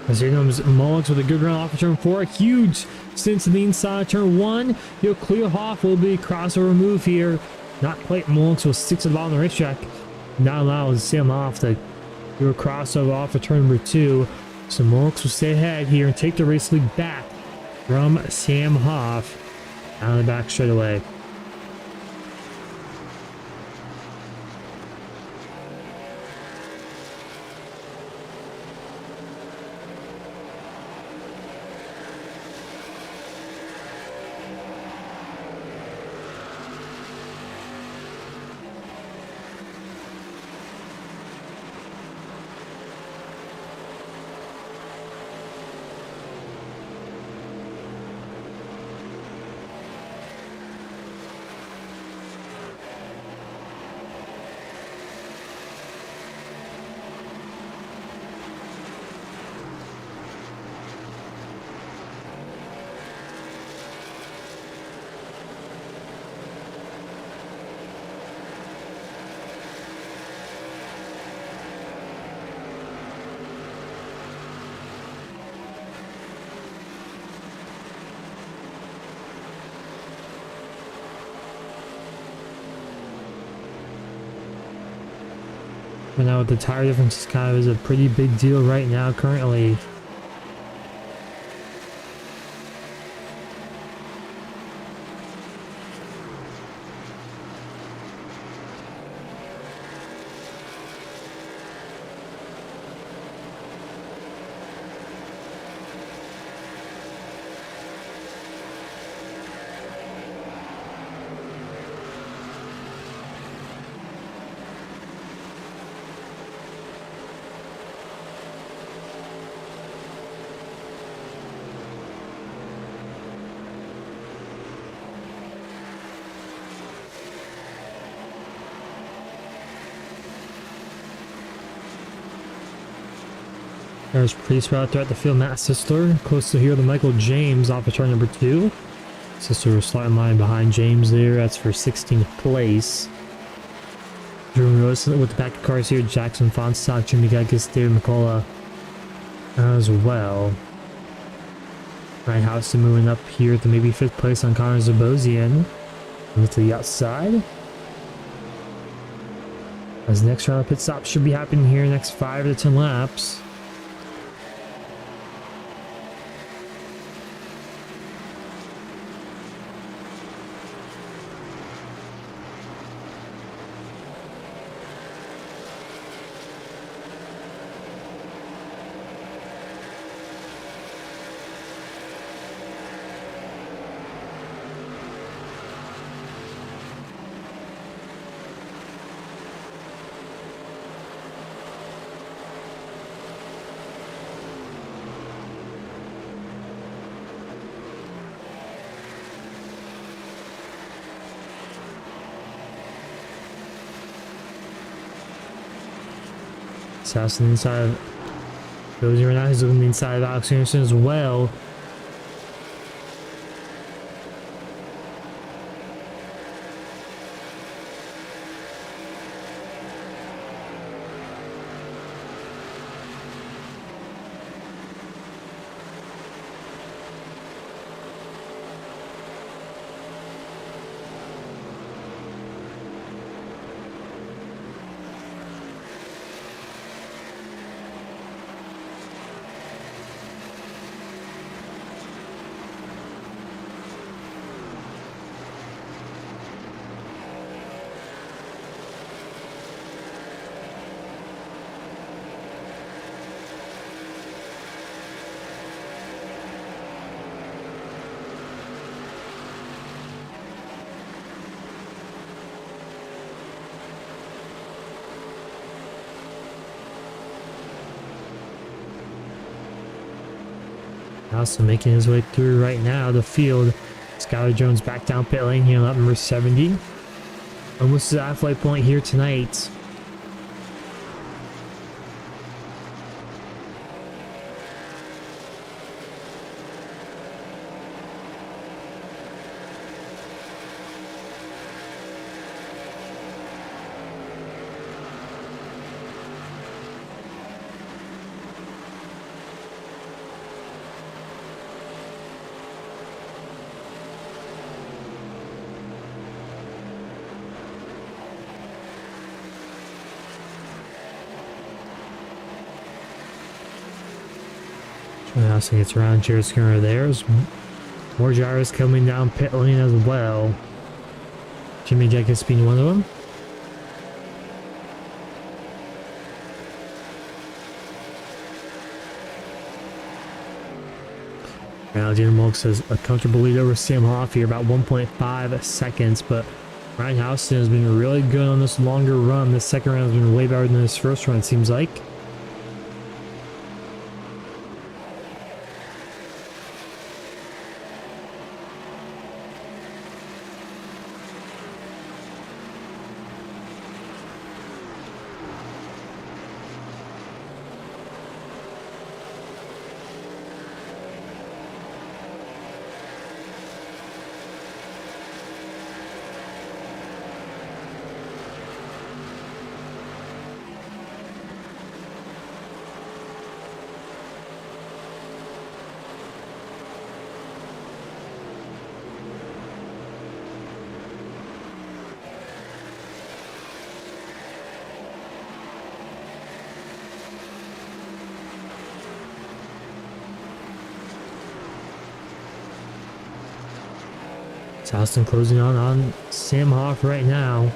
As here comes Mullins with a good run off of turn 4. Huge stint to the inside turn 1. He'll clear Hoff. Will be a crossover move here. Not quite. Mullins will stick to the bottom of the racetrack. Not allowing Sam Hoff to Do a crossover off of turn number 2. So Mulks will stay ahead here and take the race lead back from Sam Hoff down the back straightaway. But now with the tire difference kind of is a pretty big deal right now currently. There's pretty spread out throughout the field. Matt Sisler close to here to Michael James off of turn number 2. Sisler was slightly line behind James there. That's for 16th place. Drew Rose with the back of cars here. Jackson Fonstock, Jimmy Geggis, David McCullough as well. Ryan Houston moving up here to maybe 5th place on Connor Zabosian. Move to the outside. As the next round of pit stops should be happening here next 5 to 10 laps. South on the inside of Josie right now. He's looking inside of Alex Anderson as well. Also making his way through right now the field. Skylar Jones back down pit lane here, lap number 70. Almost to the halfway point here tonight. And also gets around Jared Skinner. There's more gyros coming down pit lane as well. Jimmy Jenkins being one of them. Now, Jalen Mulk says a comfortable lead over Sam Hoff here, about 1.5 seconds, but Ryan Houston has been really good on this longer run. This second round has been way better than this first run, it seems like. Houston closing on Sam Hoff right now.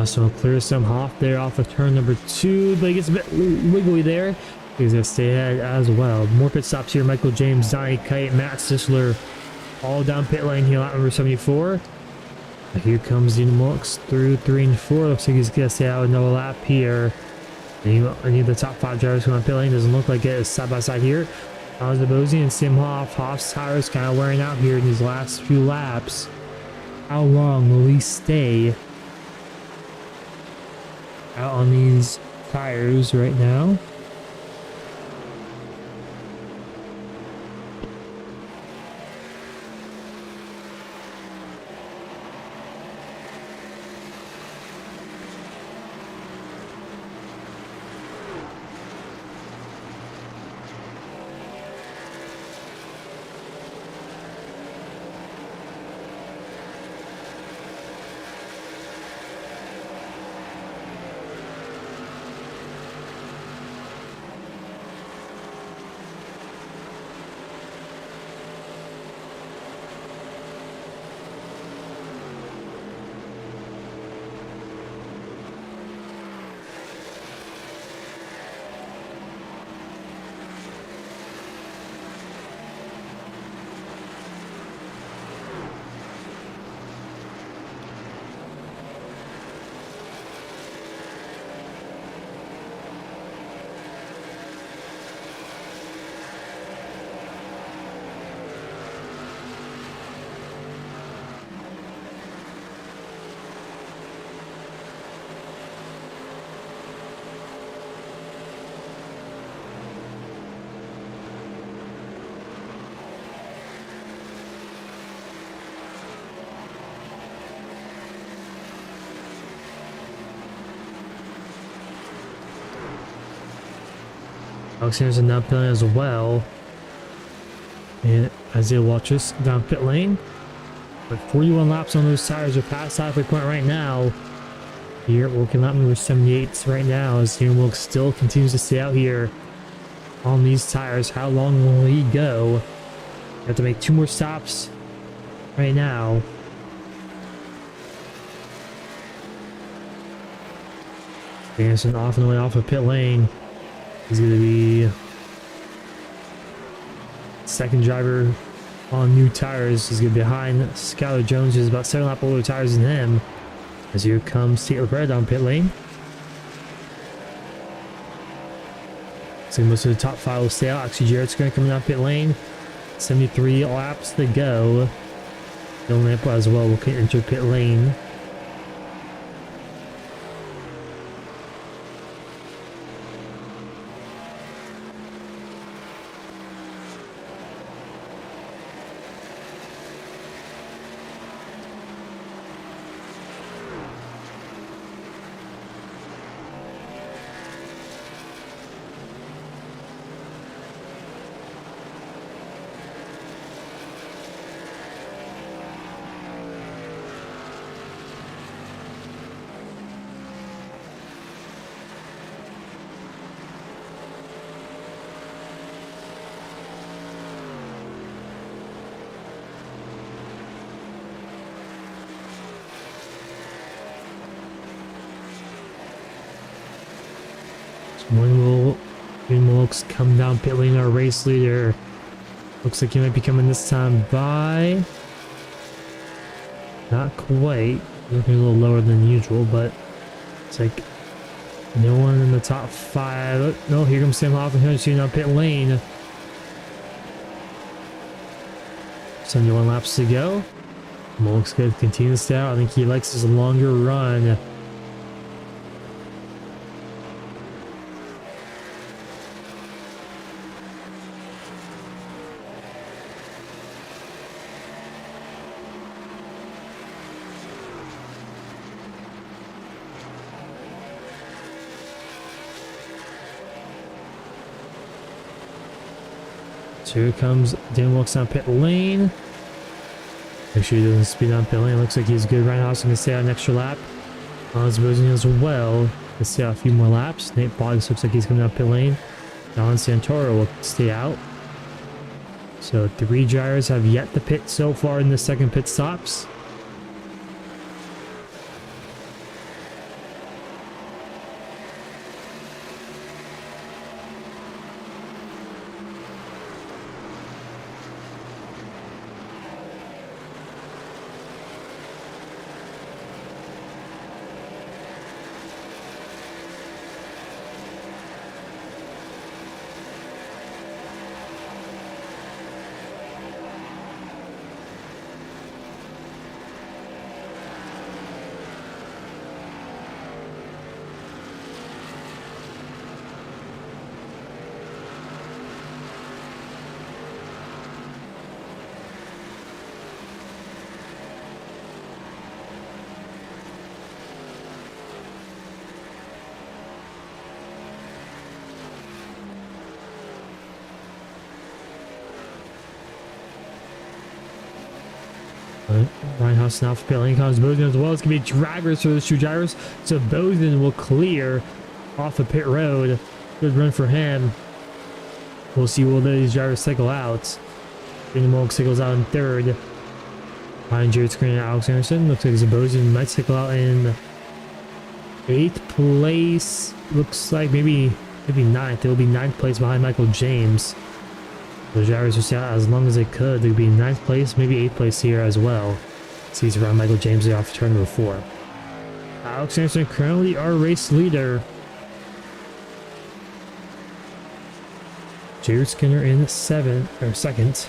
So clear some Hoff there off of turn number 2, but he gets a bit wiggly there. He's going to stay ahead as well. More pit stops here. Michael James, Donnie Kite, Matt Sisler, all down pit lane here, lap number 74. Here comes Dean Wilkes through 3 and 4. Looks like he's going to stay out with no lap here. Any of the top 5 drivers who are on pit lane. Doesn't look like it is side by side here. Alex DeBosi and Sam Hoff. Hoff's tires kind of wearing out here in these last few laps. How long will he stay out on these tires right now? Alex Anderson now pit lane as well. And Isaiah Waltrus down pit lane. But 41 laps on those tires are past halfway point right now. Here, working lap number 78 right now as Dean Wilkes still continues to stay out here on these tires. How long will he go? You have to make 2 more stops right now. Anderson off and away off of pit lane. He's going to be second driver on new tires. He's going to be behind Skylar Jones, who's about 7 lap older tires than him. As here comes Tate LeBret down pit lane. So most of the top 5 will stay out. Actually, Jared's going to come down pit lane. 73 laps to go. Dylan Lample as well will enter pit lane. When Wilkes come down pit lane, our race leader. Looks like he might be coming this time by. Not quite. Looking a little lower than usual, but it's like no one in the top 5. Oh, no, here comes Sam Hoffman shooting on pit lane. 71 laps to go. Wilkes good, continue to stay out. I think he likes his longer run. So here comes Dan Wilkes on pit lane. Make sure he doesn't speed on pit lane. Looks like he's good. Ryan Haas can stay out an extra lap. Hans Boozing as well. Let's stay out a few more laps. Nate Boggs looks like he's coming out pit lane. Don Santoro will stay out. So 3 drivers have yet to pit so far in the second pit stops. Ryan Haas now for pit lane. Comes Bozen as well. It's going to be drivers for those 2 drivers. So Bozen will clear off the pit road. Good run for him. We'll see will these drivers cycle out. Brandon Wilkes cycles out in 3rd. Behind Jared Screen and Alex Anderson. Looks like Bozen might cycle out in 8th place. Looks like maybe 9th. It will be 9th place behind Michael James. The drivers will stay out as long as they could. They'd be in 9th place, maybe 8th place here as well. Sees around Michael James off turn number 4. Alex Anderson currently our race leader. Jared Skinner in 2nd.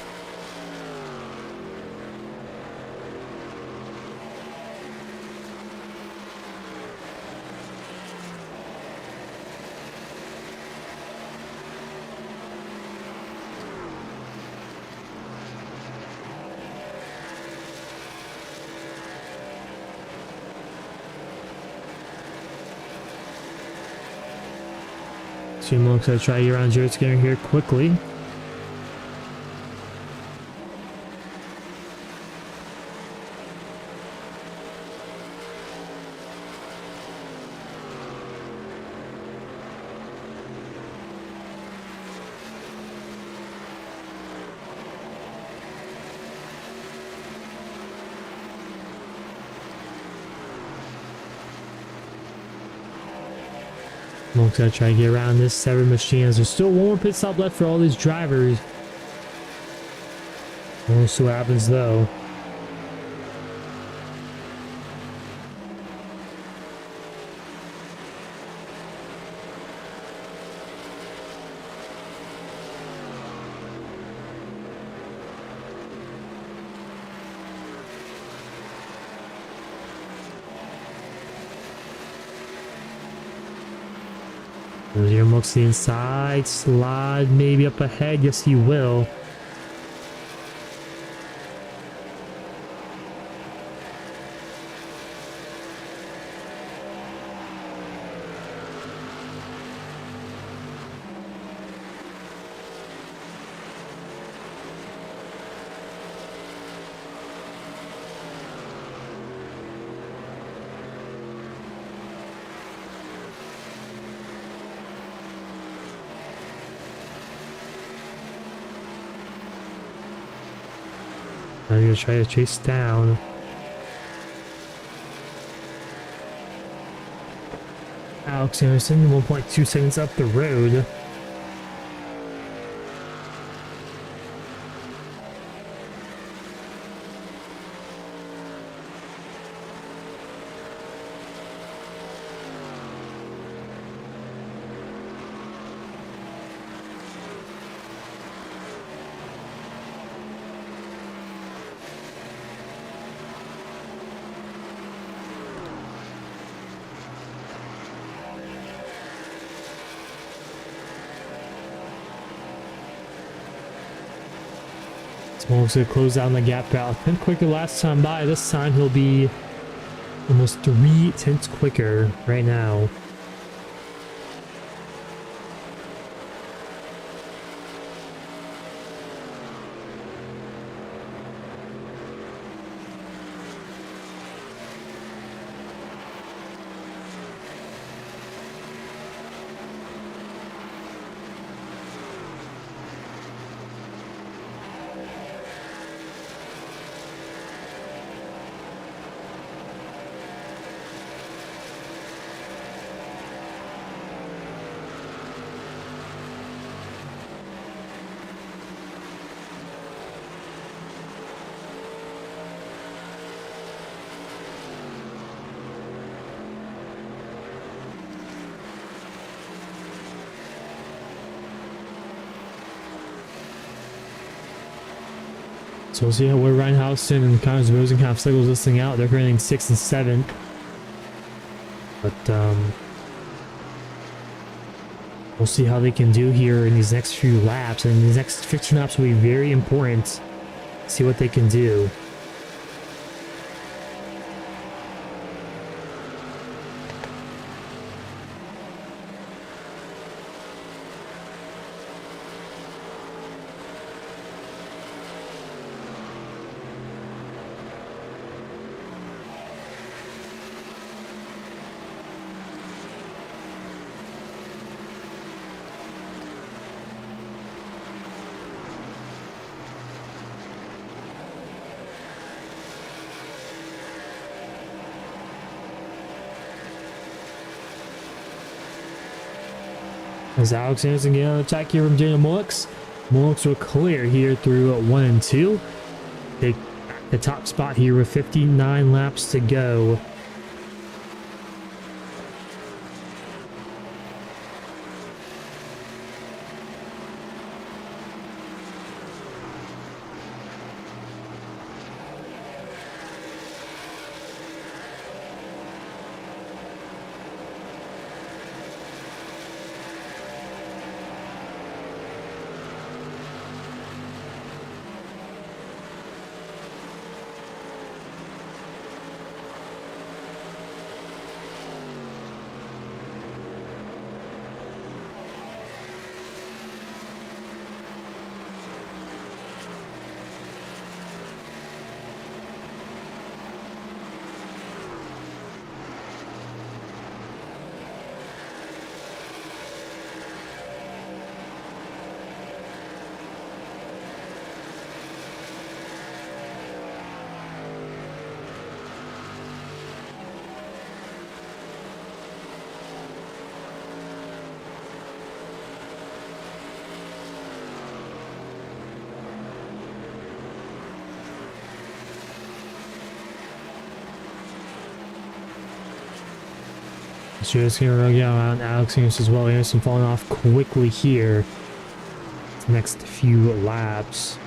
Team looks to try to get around Jared Skinner here quickly. Monk's gonna try to get around this 7 machines. There's still 1 more pit stop left for all these drivers. We'll see what happens though. Here, Monk's the inside slide, maybe up ahead. Yes, he will. I'm gonna try to chase down. Alex Anderson, 1.2 seconds up the road. Smoltz going to close down the gap out 10 quicker last time by. This time he'll be almost 3/10 quicker right now. So we'll see how where Ryan Houston and Connors Rosenkampf cycles this thing out. They're currently 6th and 7th. But we'll see how they can do here in these next few laps. And these next 15 laps will be very important. See what they can do. As Alex Anderson getting on the attack here from Daniel Mullix. Mullix will clear here through 1 and 2. Take the top spot here with 59 laps to go. So just gonna run around Alex Anderson as well. Anderson falling off quickly here. Next few laps.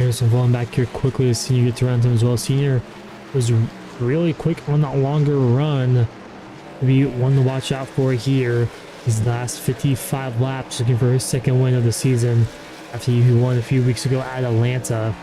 Harrison falling back here quickly as Senior gets around him as well. Senior was really quick on that longer run. Maybe one to watch out for here. His last 55 laps, looking for his second win of the season after he won a few weeks ago at Atlanta.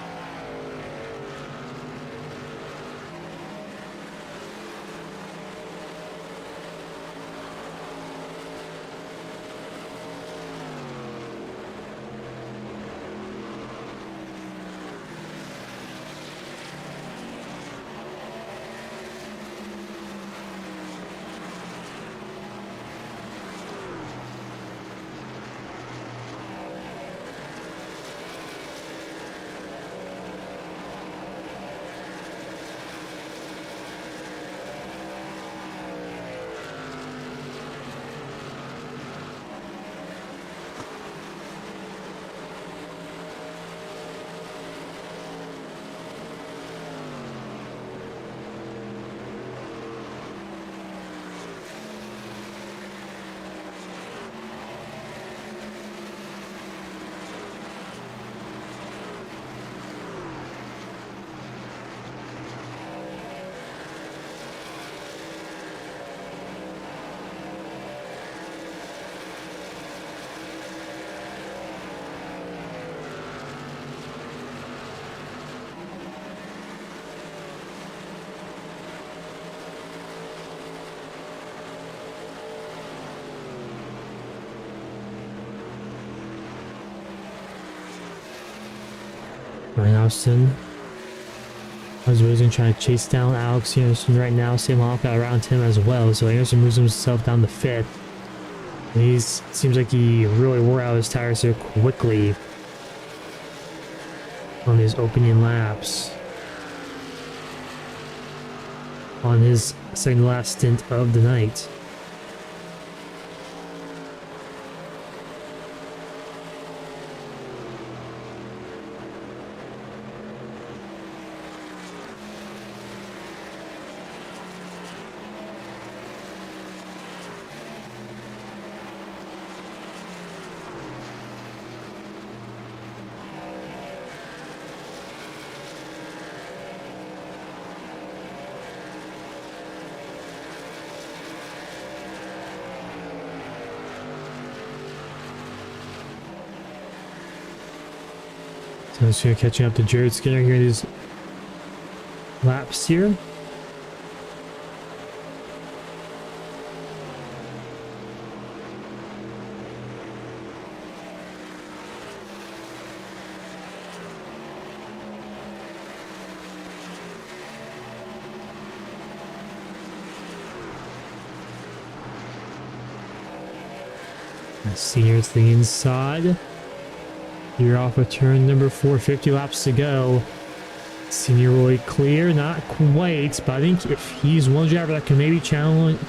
Ryan Austin. Anderson trying to chase down Alex Anderson right now. Same Hawkeye around him as well. So Anderson moves himself down to 5th. And he seems like he really wore out his tires here quickly on his opening laps. On his second to last stint of the night. So it's here catching up to Jared Skinner here in his laps here. Senior's the inside. You're off of turn number 4, 50 laps to go. Senior really clear, not quite, but I think if he's one driver that can maybe challenge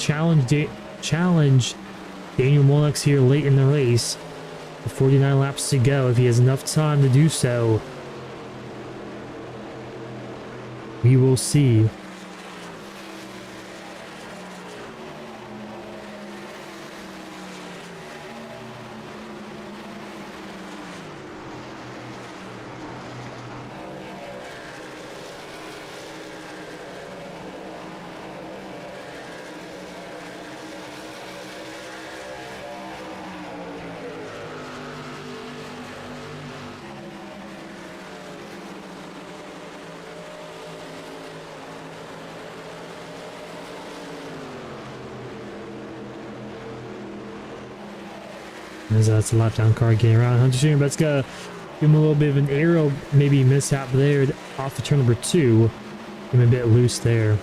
Daniel Molex here late in the race, with 49 laps to go, if he has enough time to do so, we will see. As that's a lap down car getting around. Hunter Jr. Let's go. Give him a little bit of an aero, maybe mishap there off of turn number 2. Give him a bit loose there.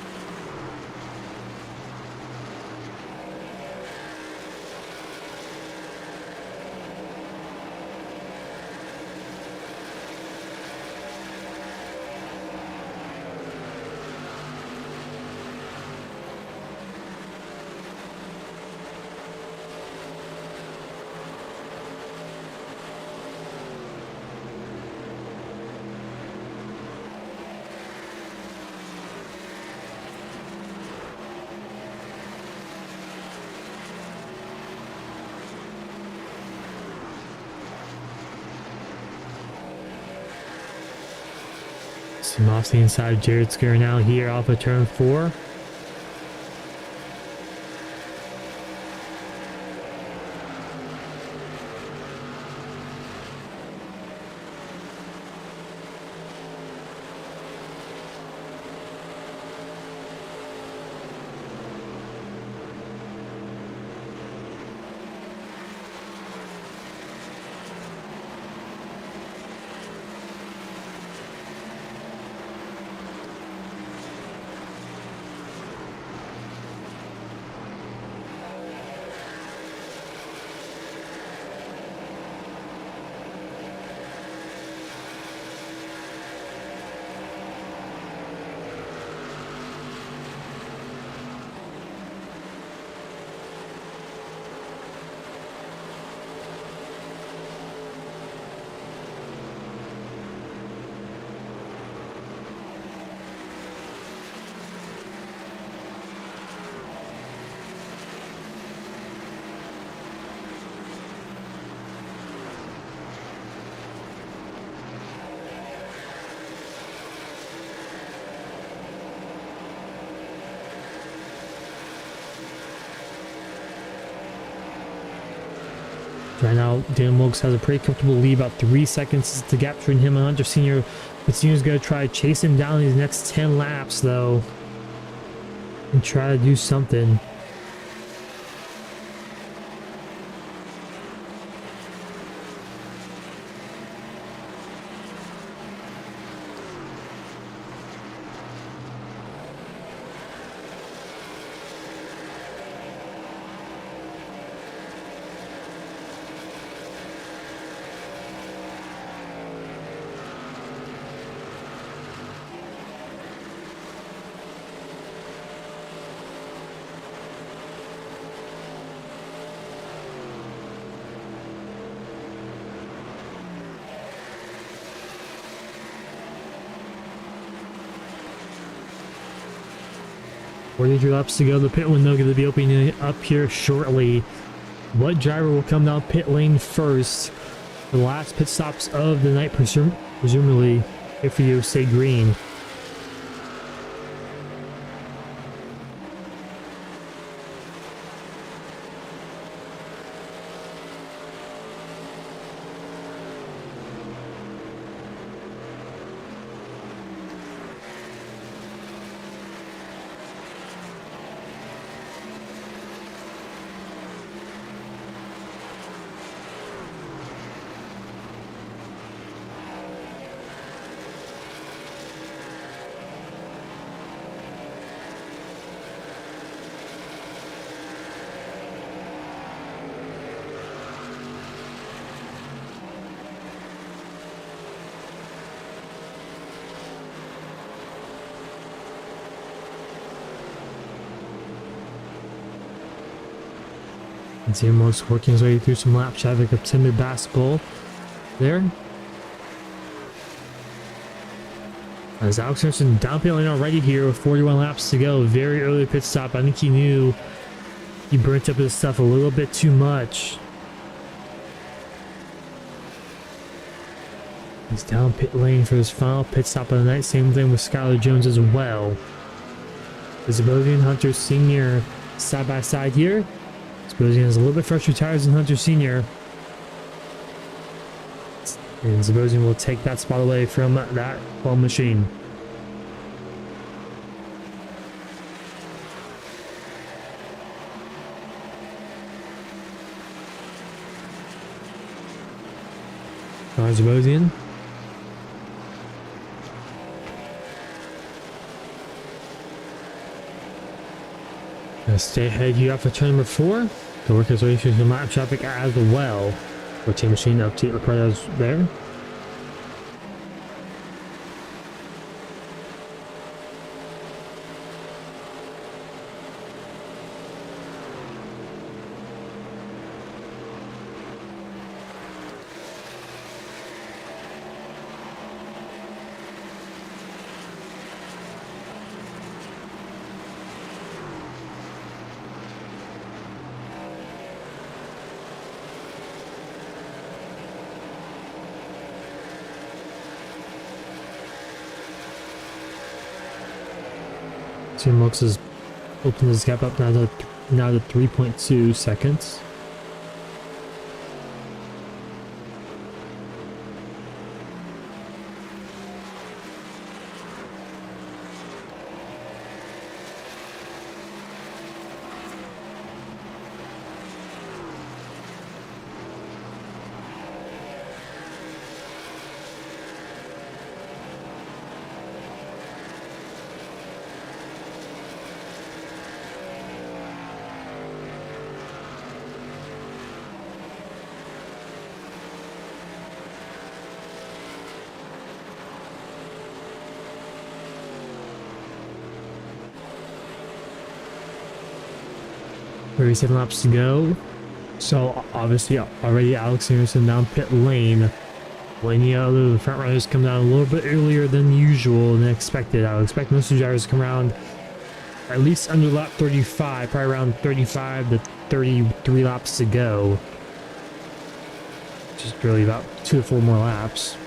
Some off the inside, Jared Scare now here off of turn 4. Right now, Dan Wilkes has a pretty comfortable lead, about 3 seconds to gap between him and Hunter Sr. But Sr.'s going to try to chase him down these next 10 laps, though, and try to do something. Two laps to go. The pit window going to be opening up here shortly. What driver will come down pit lane first? The last pit stops of the night, presumably, if you stay green. And Zimmer's working his way through some lap traffic up Timber Basketball there. As Alex Emerson down pit lane already here with 41 laps to go. Very early pit stop. I think he knew he burnt up his stuff a little bit too much. He's down pit lane for his final pit stop of the night. Same thing with Skylar Jones as well. Zabosian and Hunter Sr. side by side here. Zabosian has a little bit fresher tires than Hunter Sr. And Zabosian will take that spot away from that foam machine. Zabosian. Gonna stay ahead you after turn number 4. To work his way through the lap traffic as well. Rotate machine up to Ricardo's there. Team Lux has opened this gap up now to 3.2 seconds. Thirty-seven laps to go. So obviously already Alex Anderson down pit lane. When the front runners come down a little bit earlier than usual and expected. I would expect most of the drivers to come around at least under lap 35, probably around 35 to 33 laps to go. Just really about 2 to 4 more laps.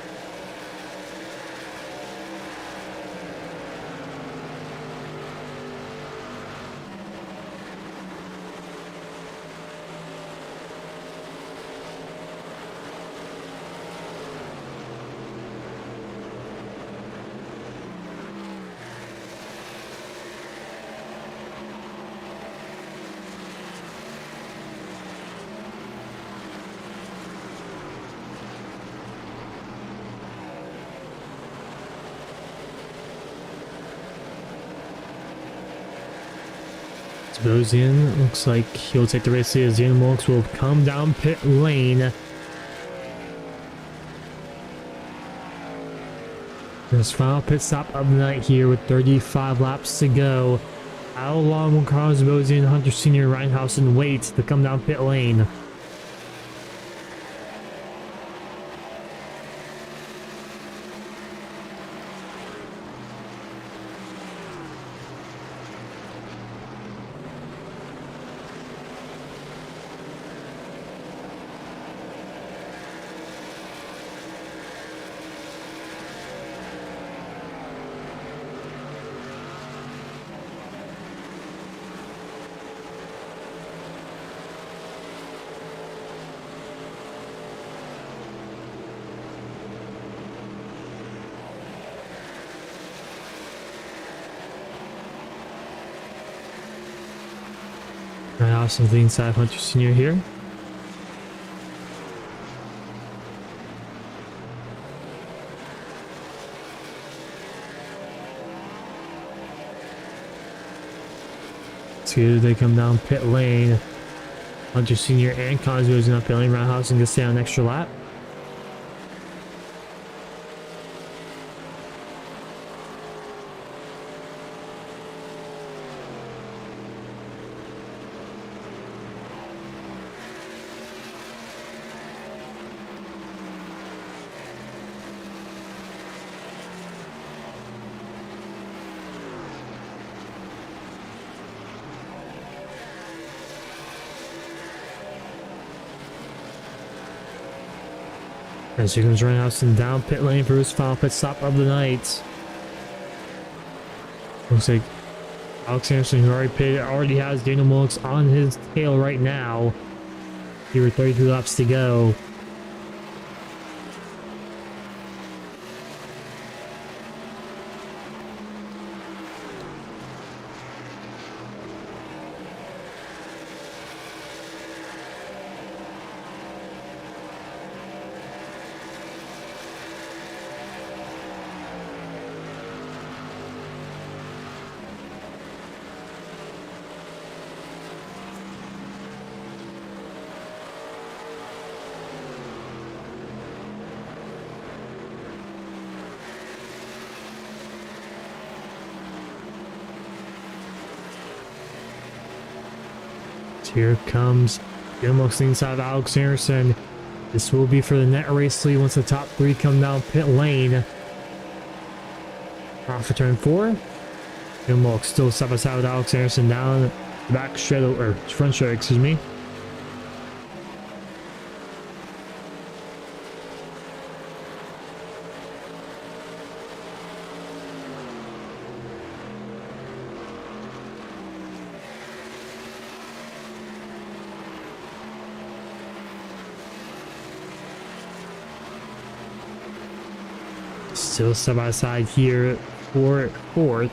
Bosian looks like he'll take the race lead as the Animals will come down pit lane. This final pit stop of the night here with 35 laps to go. How long will Carlos Bosian, Hunter Sr., Reinhausen wait to come down pit lane? Reinhausen the inside of Hunter Sr. here. See, they come down pit lane. Hunter Sr. and Cosmo is not pit lane. Reinhausen gonna stay on an extra lap. As here comes Reinhausen down pit lane for his final pit stop of the night. Looks like Alex Anderson, who already pitted, already has Daniel Mullis on his tail right now. Here with 32 laps to go. Here comes almost inside of Alex Anderson. This will be for the net race lead once the top 3 come down pit lane. Off for turn 4. Gilmore still side by side with Alex Anderson down the back straight, or front straight, excuse me. Still side by side here for fourth.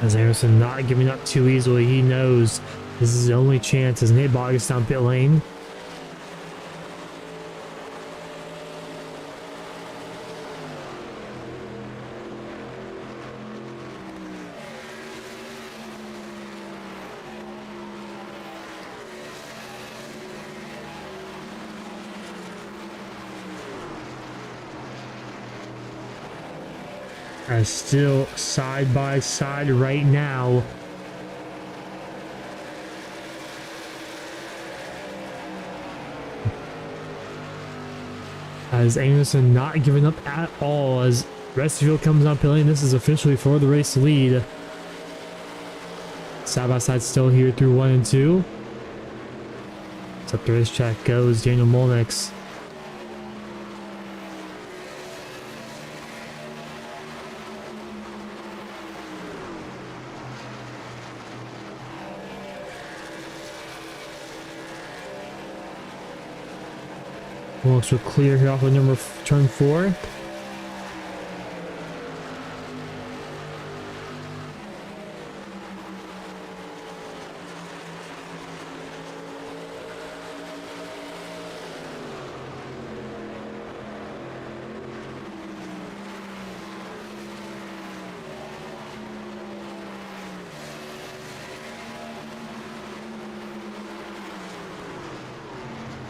As Anderson not giving up too easily, he knows this is the only chance as Nate Boggess down pit lane. As still side by side right now. As Anderson not giving up at all as rest of the field comes on pit lane. This is officially for the race lead. Side by side still here through 1 and 2. It's up the racetrack goes Daniel Molnix. Looks will clear here off of turn 4.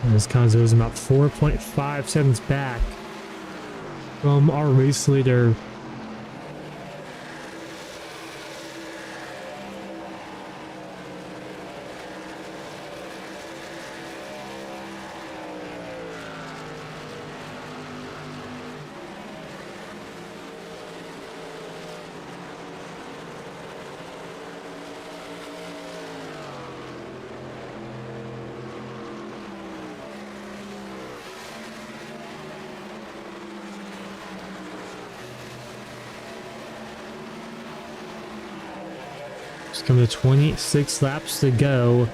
And this Conzo is about 4.5 seconds back from our race leader. Just coming to 26 laps to go.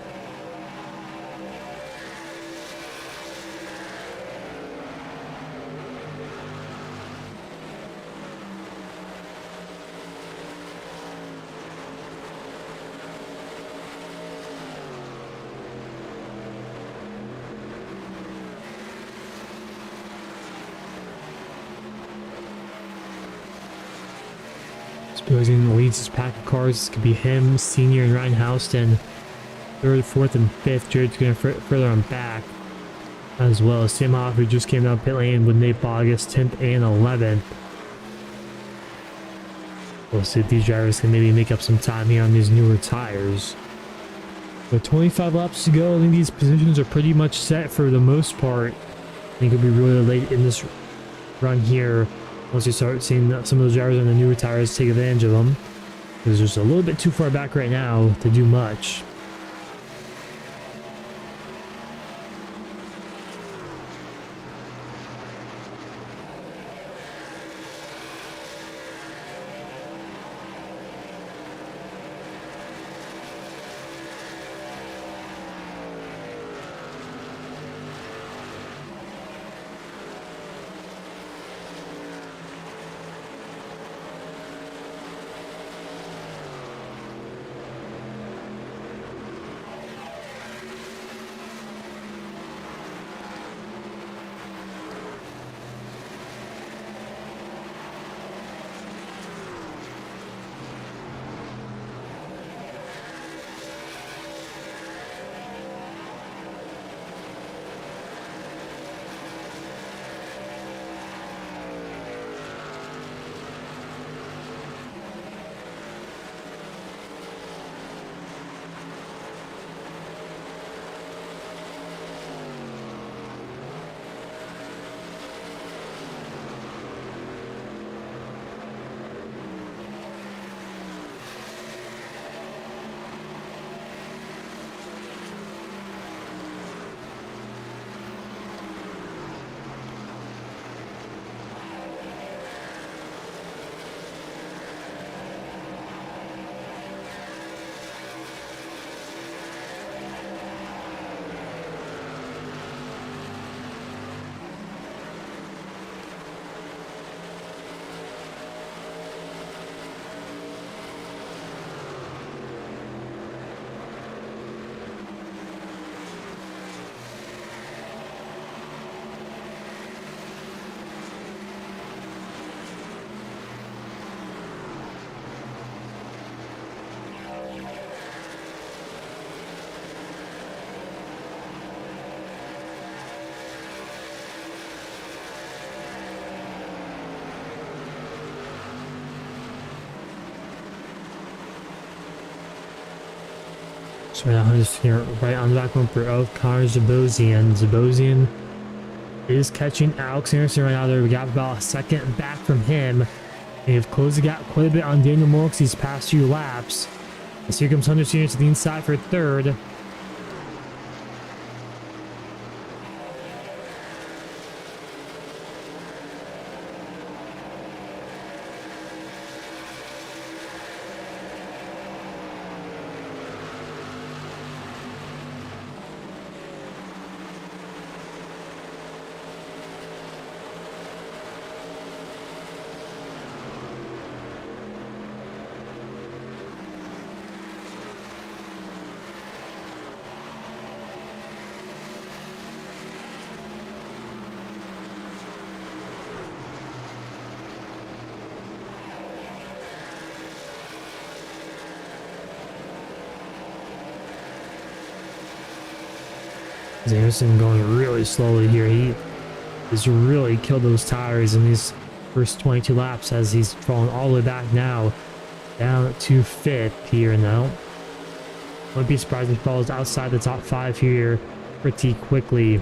Spilling leads his pack of cars. This could be him, Senior, and Ryan Houston. Third, fourth, and fifth. Jared's going to further on back. As well as Tim Hoff, who just came down pit lane with Nate Boggess, 10th and 11th. We'll see if these drivers can maybe make up some time here on these newer tires. With 25 laps to go, I think these positions are pretty much set for the most part. I think it'll be really late in this run here. Once you start seeing some of those drivers on the newer tires take advantage of them. Because they're just a little bit too far back right now to do much. So now just here right on the back bumper of Connor Zabosian. Zabosian is catching Alex Anderson right now. There we got about a second back from him. They've closed the gap quite a bit on Daniel Morks these past few laps. As here comes Hunter Senior to the inside for third. Anderson going really slowly here. He has really killed those tires in these first 22 laps as he's fallen all the way back now down to 5th here now. Wouldn't be surprised if he falls outside the top 5 here pretty quickly.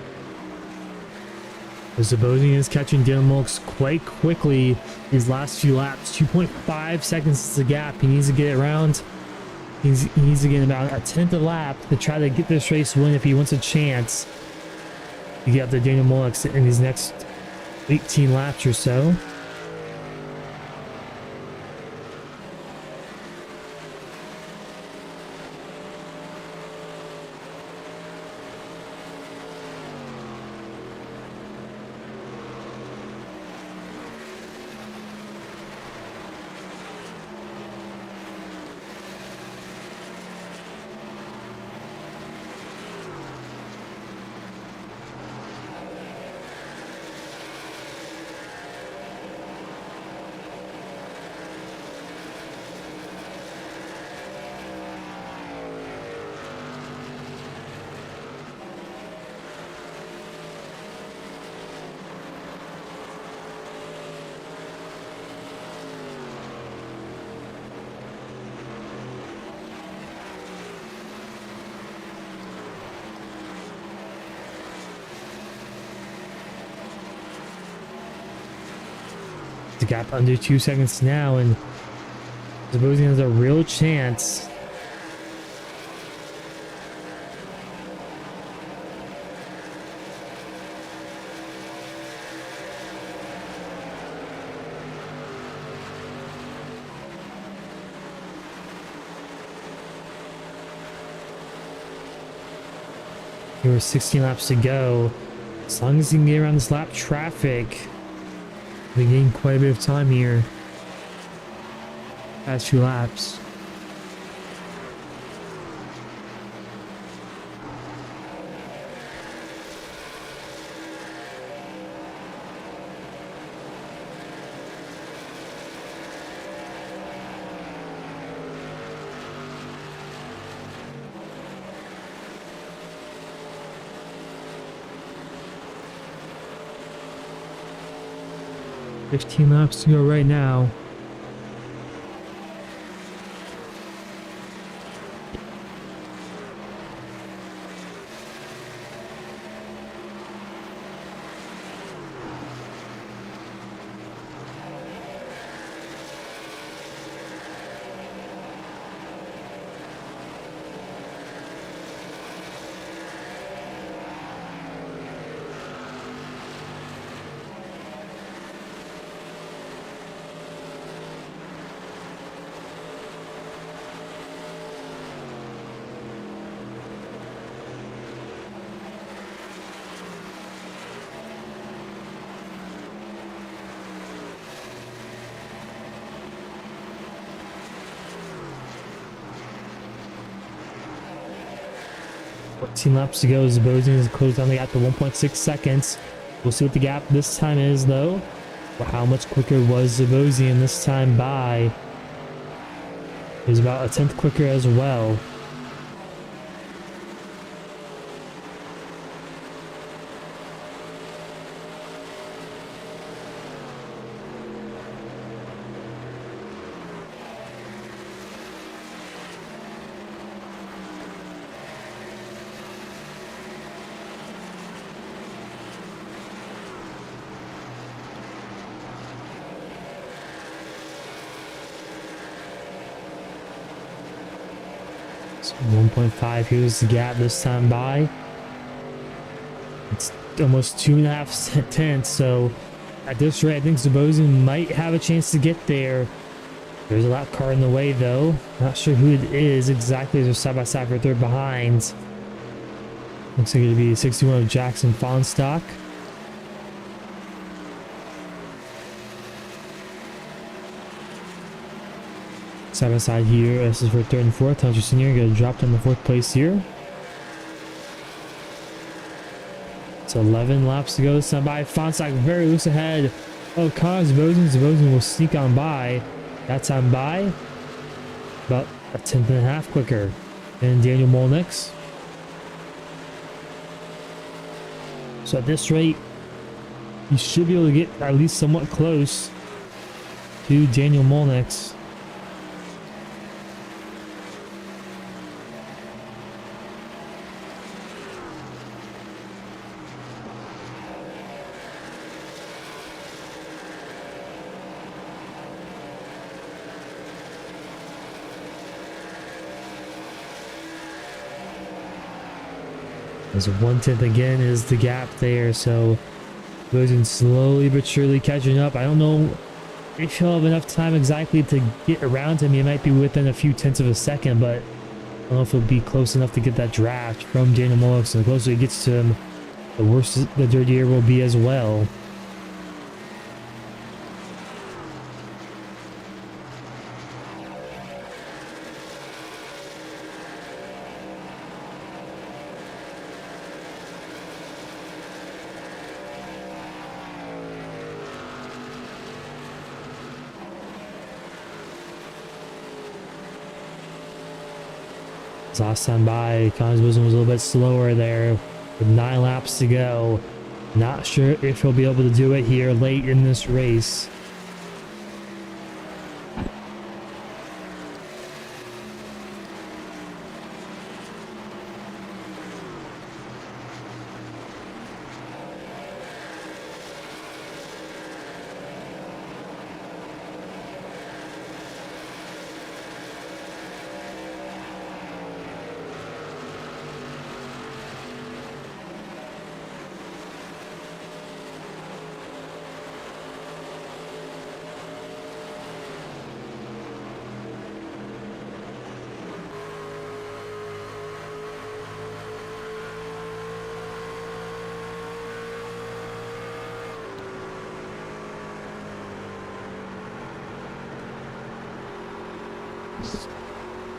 Zabosian is catching Dylan Mulks quite quickly these last few laps. 2.5 seconds is the gap. He needs to get it around. He needs to get about a 10th a lap to try to get this race win if he wants a chance to get up to Daniel Mulks in these next 18 laps or so. The gap under 2 seconds now, and Zabosian has a real chance. There were 16 laps to go. As long as he can get around this lap traffic, we gain quite a bit of time here. Past 2 laps. $15 laps to go right now. Fourteen laps to go. Zabosian is closed down the gap to 1.6 seconds. We'll see what the gap this time is, though. Well, how much quicker was Zabosian this time by? It was about a 10th quicker as well. 1.5. Here's the gap this time by. It's almost 2.5 tenths. So at this rate, I think Zabozin might have a chance to get there. There's a lap car in the way though. Not sure who it is exactly. They're side by side for third behind. Looks like it'll be 61 of Jackson Fonstock. Side by side here. This is for third and fourth. Hunter Senior gonna drop down the fourth place here. It's 11 laps to go this time by. Fonstock very loose ahead. Oh, Connors Zabozin. Zabozin will sneak on by. That time by about a tenth and a half quicker than Daniel Molnix. So at this rate, you should be able to get at least somewhat close to Daniel Molnix. As 1/10 again is the gap there, so Zabozin slowly but surely catching up. I don't know if he'll have enough time exactly to get around him. He might be within a few tenths of a second, but I don't know if he'll be close enough to get that draft from Daniel Molnix. And the closer he gets to him, the worse the dirtier will be as well. Last time by, Connors was a little bit slower there with 9 laps to go. Not sure if he'll be able to do it here late in this race.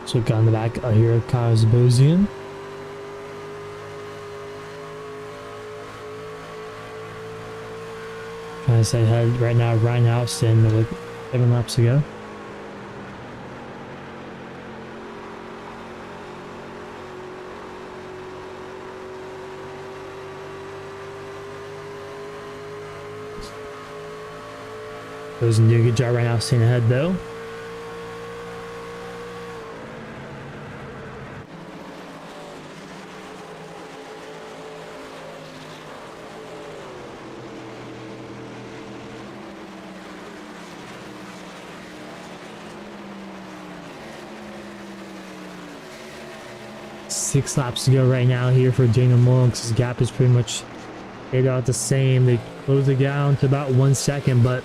So got in the back, I hear Kyle Zabozin. Trying to stay ahead right now, Ryan Houston with 7 laps to go. Zabozin doing a good job right now, staying ahead though. Six laps to go right now here for Daniel Molnix. His gap is pretty much stayed out the same. They closed it down to about 1 second, but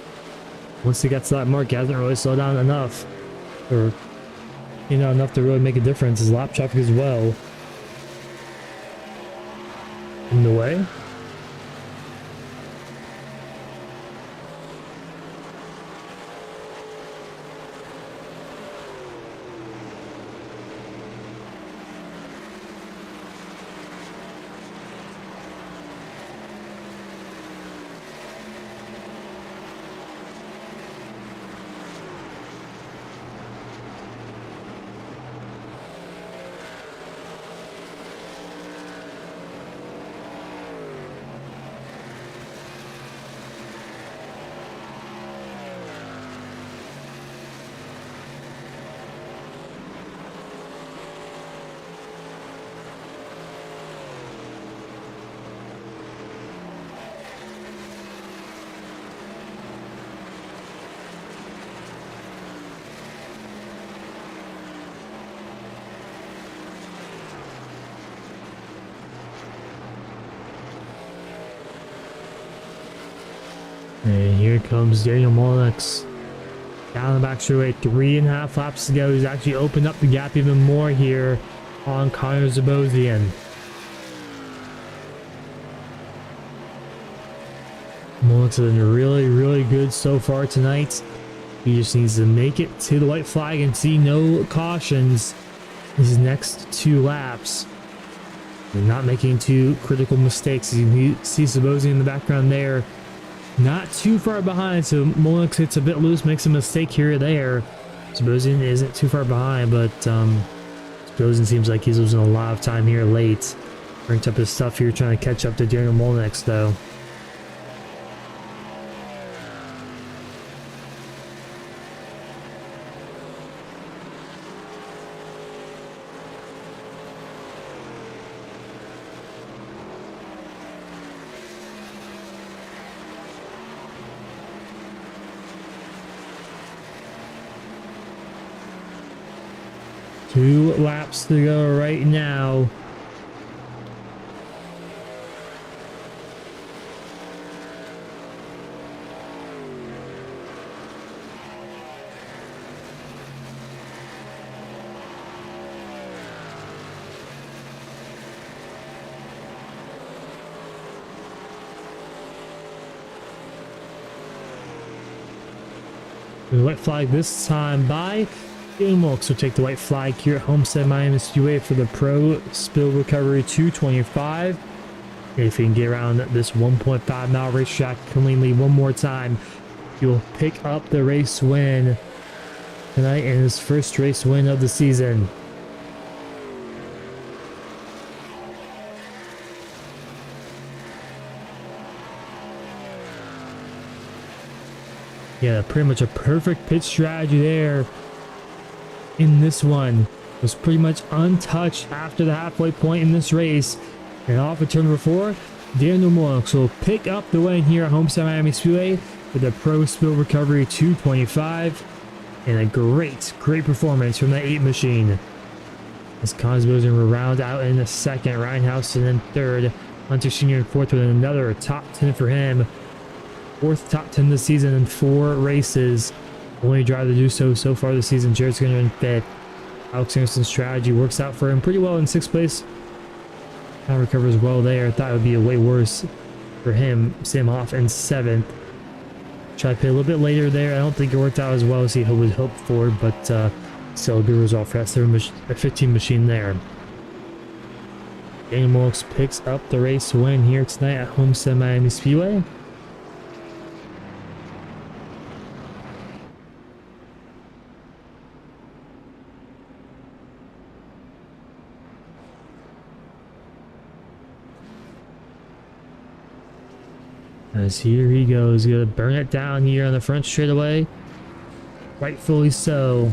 once they got to that mark, he hasn't really slowed down enough, or enough to really make a difference. His lap traffic as well in the way. And here comes Daniel Molnix down the back straightaway. 3.5 laps to go. He's actually opened up the gap even more here on Connor Zabosian. Molnix has been really, really good so far tonight. He just needs to make it to the white flag and see no cautions these next 2 laps. And not making 2 critical mistakes. You see Zabosian in the background there. Not too far behind, so Molnix hits a bit loose, makes a mistake here or there. Zabosian isn't too far behind, but Zabosian seems like he's losing a lot of time here late. Ranked up his stuff here, trying to catch up to Daniel Molnix, though. Two laps to go right now. The white flag this time by Daniel Molnix will take the white flag here at Homestead Miami Speedway for the Pro Spill Recovery 225. If he can get around this 1.5 mile racetrack cleanly one more time, he will pick up the race win tonight and his first race win of the season. Yeah, pretty much a perfect pit strategy there. In this one was pretty much untouched after the halfway point in this race, and off of turn number 4, Daniel Molnix will pick up the win here at Homestead Miami Speedway with the Pro Spill Recovery 225, and a great performance from that 8 machine. As Cosmos will round out in the second, Ryan Houston in third, Hunter Sr. in fourth with another top 10 for him. 4th top 10 this season in 4 races. Only driver to do so far this season. Jared Skinner in 5th. Alex Anderson's strategy works out for him pretty well in 6th place. Kind of recovers well there. Thought it would be a way worse for him. Sam Hoff in 7th. Tried to pay a little bit later there. I don't think it worked out as well as he would hope for, but still a good result for that 15 machine there. Daniel Molnix picks up the race win here tonight at Homestead Miami Speedway. As here he goes, gonna burn it down here on the front straightaway. Rightfully so.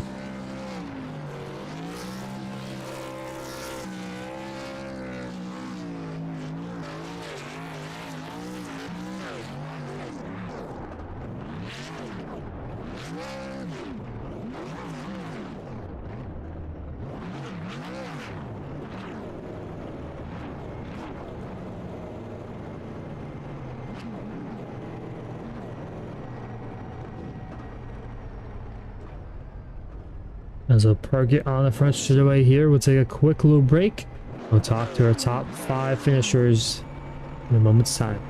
As we'll park it on the front straightaway here, we'll take a quick little break. We'll talk to our top 5 finishers in a moment's time.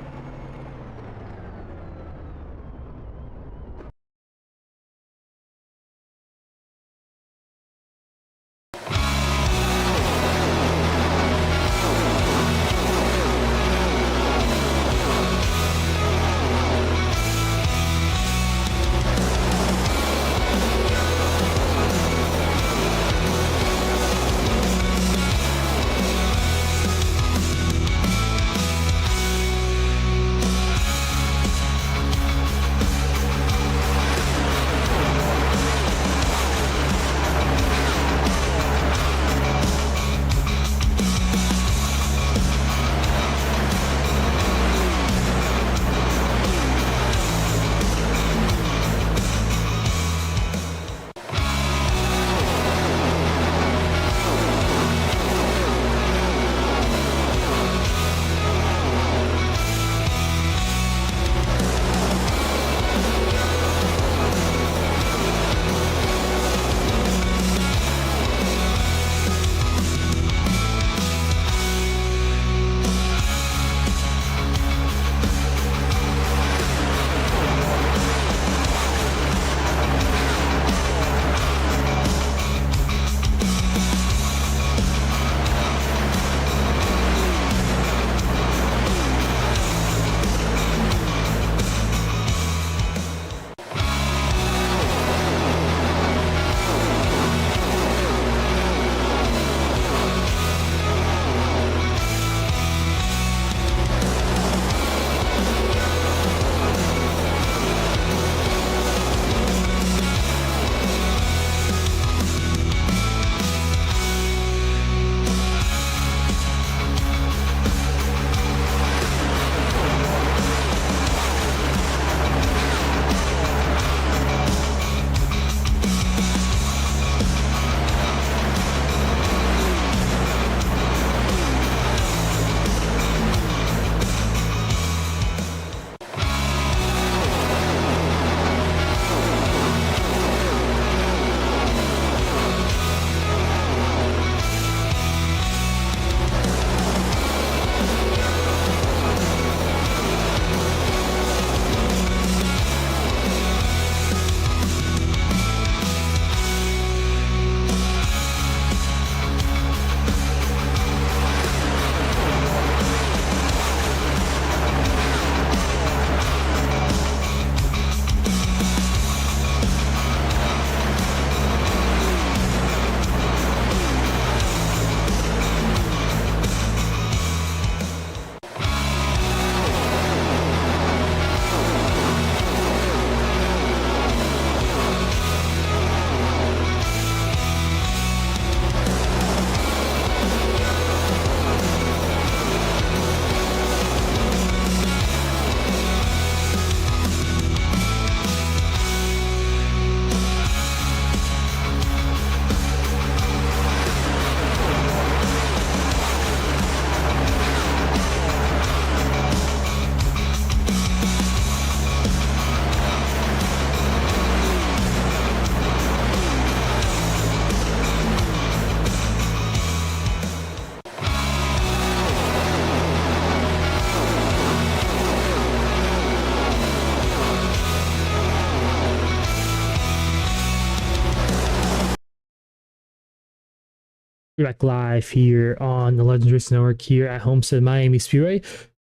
back live here on the Legends Racing Network here at Homestead Miami Speedway.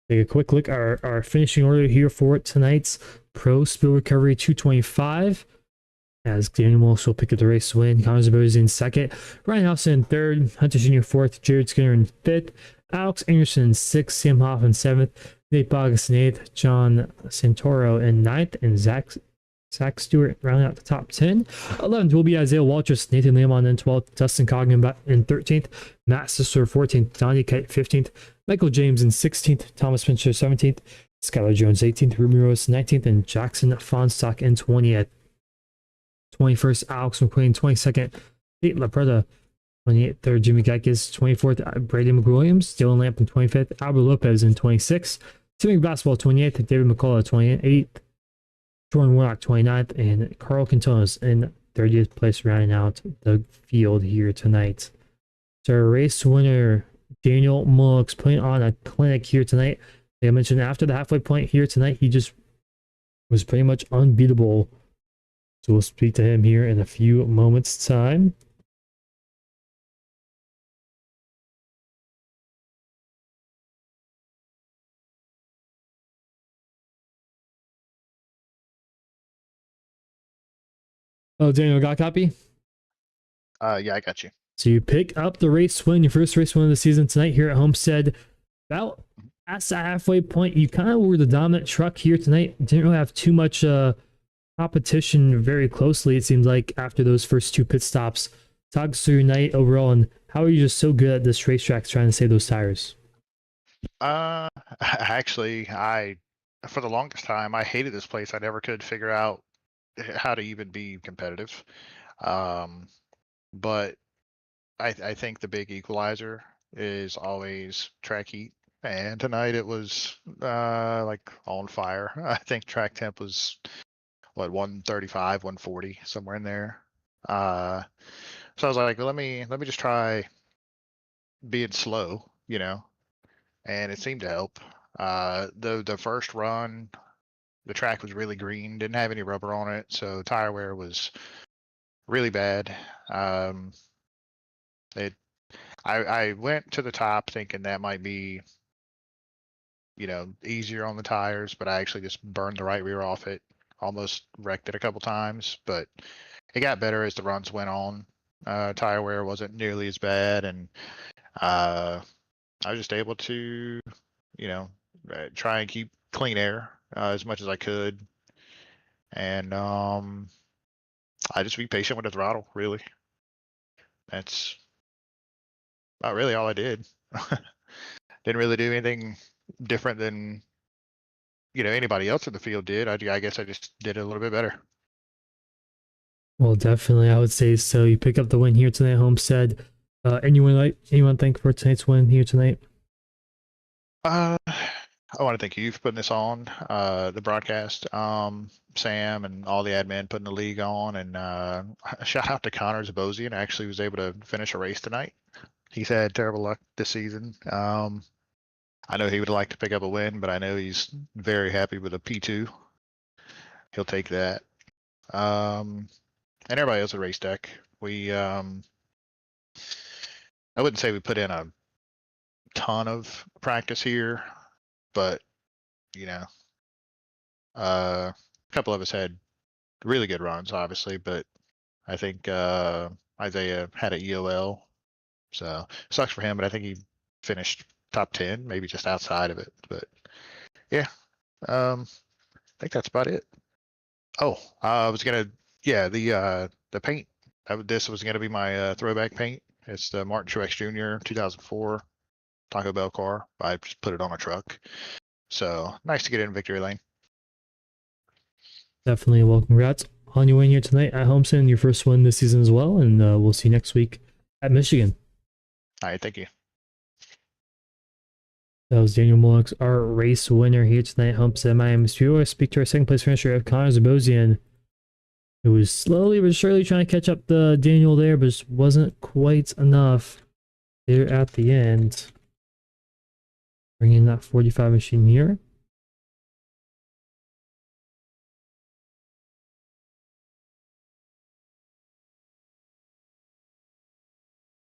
Take a quick look at our finishing order here for tonight's Pro Spill Recovery 225. As Daniel Wilkes will pick up the race win. Connor Zabozy in second. Ryan Housen in third. Hunter Jr. fourth. Jared Skinner in fifth. Alex Anderson in sixth. Sam Hoff in seventh. Nate Bogus in eighth. John Santoro in ninth. And Zach Stewart rounding out the top 10. 11th will be Isaiah Walters, Nathan Lamont in 12th, Dustin Coggan in 13th, Matt Sisler 14th, Donnie Kite 15th, Michael James in 16th, Thomas Fincher 17th, Skylar Jones 18th, Ruby Rose 19th, and Jackson Fonstock in 20th. 21st, Alex McQueen 22nd, Pete Lapreda 28th, 3rd, Jimmy Geikis 24th, Brady McWilliams, Dylan Lamp in 25th, Albert Lopez in 26th, Timmy Basketball 28th, David McCullough 28th, Jordan Warnock 29th, and Carl Cantones in 30th place, rounding out the field here tonight. So our race winner, Daniel Mullox, putting on a clinic here tonight. Like I mentioned, after the halfway point here tonight, he just was pretty much unbeatable. So we'll speak to him here in a few moments' time. Oh, Daniel, got a copy? Yeah, I got you. So you pick up the race win, your first race win of the season tonight here at Homestead. About past the halfway point, you kind of were the dominant truck here tonight. Didn't really have too much competition very closely, it seemed like, after those first two pit stops. Talk us through your night overall, and how are you just so good at this racetrack trying to save those tires? Actually, for the longest time, I hated this place. I never could figure out how to even be competitive. But I think the big equalizer is always track heat. And tonight it was like on fire. I think track temp was what, 135, 140, somewhere in there. So I was like, well, let me just try being slow, and it seemed to help. The first run, the track was really green, didn't have any rubber on it, so tire wear was really bad. I went to the top thinking that might be, easier on the tires, but I actually just burned the right rear off it. Almost wrecked it a couple times, but it got better as the runs went on. Tire wear wasn't nearly as bad, and I was just able to, try and keep clean air as much as I could, and I just be patient with the throttle. Really, that's about really all I did. Didn't really do anything different than anybody else in the field did. I guess I just did it a little bit better. Well, definitely, I would say so. You pick up the win here tonight, Homestead. Anyone thank for tonight's win here tonight? I want to thank you for putting this on, the broadcast, Sam and all the admin putting the league on, and shout out to Connor Zabozy, and actually was able to finish a race tonight. He's had terrible luck this season. I know he would like to pick up a win, but I know he's very happy with a P2. He'll take that. And everybody else at Race Deck. We, I wouldn't say we put in a ton of practice here, but a couple of us had really good runs, obviously, but I think Isaiah had an EOL, so sucks for him, but I think he finished top 10, maybe just outside of it. But yeah, I think that's about it. Oh, I was gonna, the paint. This was gonna be my throwback paint. It's the Martin Truex Jr. 2004 Taco Bell car. I just put it on a truck. So nice to get in victory lane. Definitely. Well, congrats on your win here tonight at Homestead, your first win this season as well. And we'll see you next week at Michigan. All right, thank you. That was Daniel Mullox, our race winner here tonight at Homestead Miami Speedway. Speak to our second place finisher of Connor Zabozy, who was slowly but surely trying to catch up the Daniel there, but just wasn't quite enough there at the end. Bringing that 45 machine here.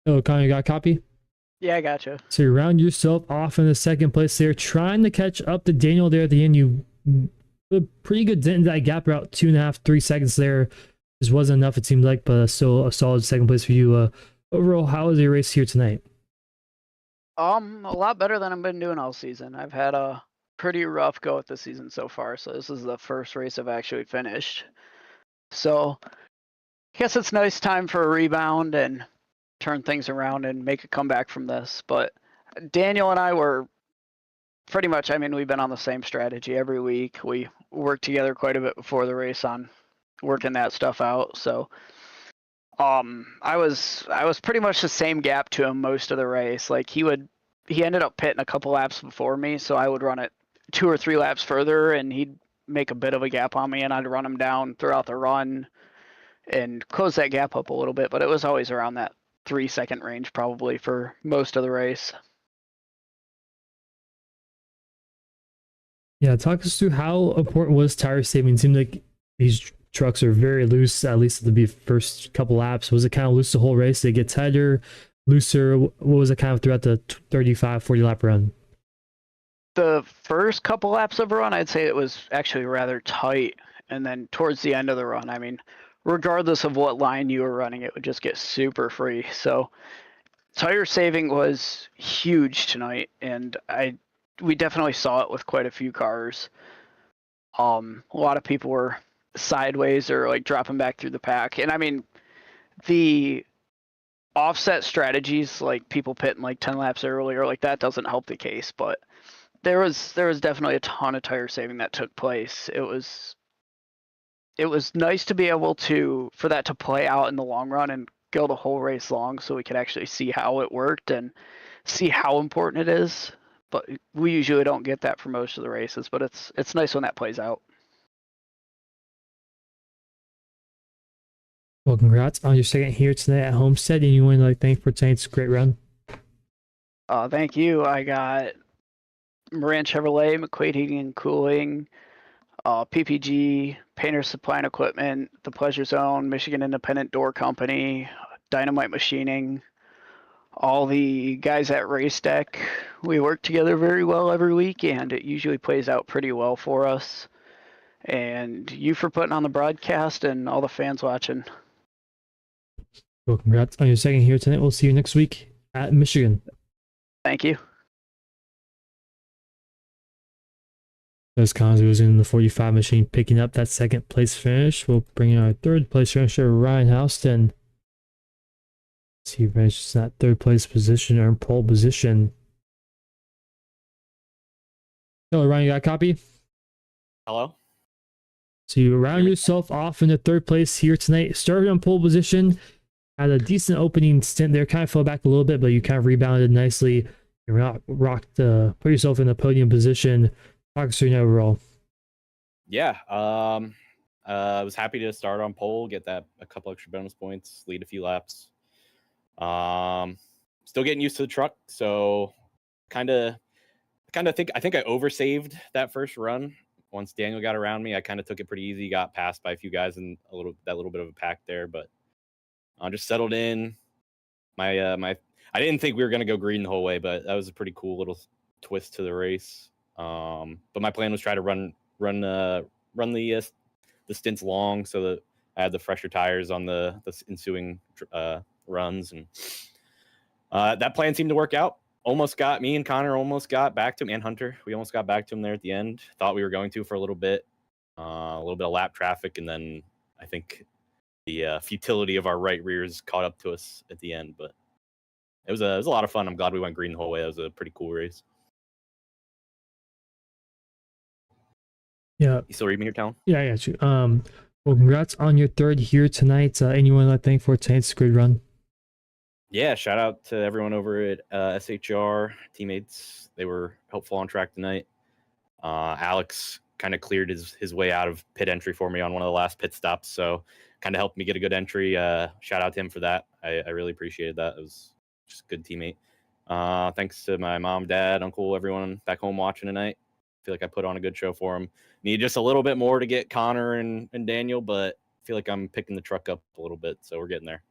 Oh, Connor, you got a copy? Yeah, I gotcha. So you round yourself off in the second place there, trying to catch up to Daniel there at the end. You a pretty good dent in that gap, about 2.5, 3 seconds there. Just wasn't enough, it seemed like, but still a solid second place for you. Overall, how was your race here tonight? A lot better than I've been doing all season. I've had a pretty rough go at the season so far, so this is the first race I've actually finished. So I guess it's nice time for a rebound and turn things around and make a comeback from this. But Daniel and I were pretty much, I mean, we've been on the same strategy every week. We worked together quite a bit before the race on working that stuff out. So I was pretty much the same gap to him most of the race. Like he ended up pitting a couple laps before me, so I would run it 2 or 3 laps further, and he'd make a bit of a gap on me, and I'd run him down throughout the run and close that gap up a little bit. But it was always around that 3-second range probably for most of the race. Yeah, talk us through how important was tire saving. It seemed like these trucks are very loose, at least at the first couple laps. Was it kind of loose the whole race? Did it get tighter, looser? What was it kind of throughout the 35, 40 lap run? The first couple laps of a run, I'd say it was actually rather tight. And then towards the end of the run, I mean, regardless of what line you were running, it would just get super free. So tire saving was huge tonight, and we definitely saw it with quite a few cars. A lot of people were sideways or like dropping back through the pack, and I mean the offset strategies, like people pitting like 10 laps earlier, like that doesn't help the case. But there was definitely a ton of tire saving that took place. It was nice to be able to for that to play out in the long run and go the whole race long, so we could actually see how it worked and see how important it is. But we usually don't get that for most of the races, but it's nice when that plays out. Well, congrats on your second here tonight at Homestead. Anyone like thank for tonight's great run? Thank you. I got Moran Chevrolet, McQuaid Heating and Cooling, PPG, Painter Supply and Equipment, The Pleasure Zone, Michigan Independent Door Company, Dynamite Machining, all the guys at Race Deck. We work together very well every week, and it usually plays out pretty well for us. And you for putting on the broadcast and all the fans watching. Well, congrats on your second here tonight. We'll see you next week at Michigan. Thank you. As Connors was in the 45 machine, picking up that second place finish. We'll bring in our third place finisher, Ryan Houston. He finishes that third place position or pole position. Hello, Ryan, you got a copy? Hello? So you round yourself off in the third place here tonight. Started on pole position. Had a decent opening stint there. Kind of fell back a little bit, but you kind of rebounded nicely. You put yourself in the podium position. Talk us through your overall. Yeah. I was happy to start on pole, get that a couple extra bonus points, lead a few laps. Still getting used to the truck, so I think I oversaved that first run. Once Daniel got around me, I kind of took it pretty easy, got passed by a few guys in that little bit of a pack there, but I just settled in. I didn't think we were gonna go green the whole way, but that was a pretty cool little twist to the race. But my plan was try to run the stints long so that I had the fresher tires on the ensuing runs, and that plan seemed to work out. Me and Connor almost got back to him, and Hunter. We almost got back to him there at the end. Thought we were going to for a little bit of lap traffic, and then I think the futility of our right rears caught up to us at the end. But it was a lot of fun. I'm glad we went green the whole way. That was a pretty cool race. Yeah. You still read me here, Talon? Yeah, I got you. Well, congrats on your third here tonight. Anyone like thank for tonight's good run? Yeah, shout out to everyone over at SHR teammates. They were helpful on track tonight. Alex kind of cleared his way out of pit entry for me on one of the last pit stops, so kind of helped me get a good entry. Shout out to him for that. I really appreciated that. It was just a good teammate. Thanks to my mom, dad, uncle, everyone back home watching tonight. I feel like I put on a good show for them. Need just a little bit more to get Connor and Daniel, but I feel like I'm picking the truck up a little bit, so we're getting there.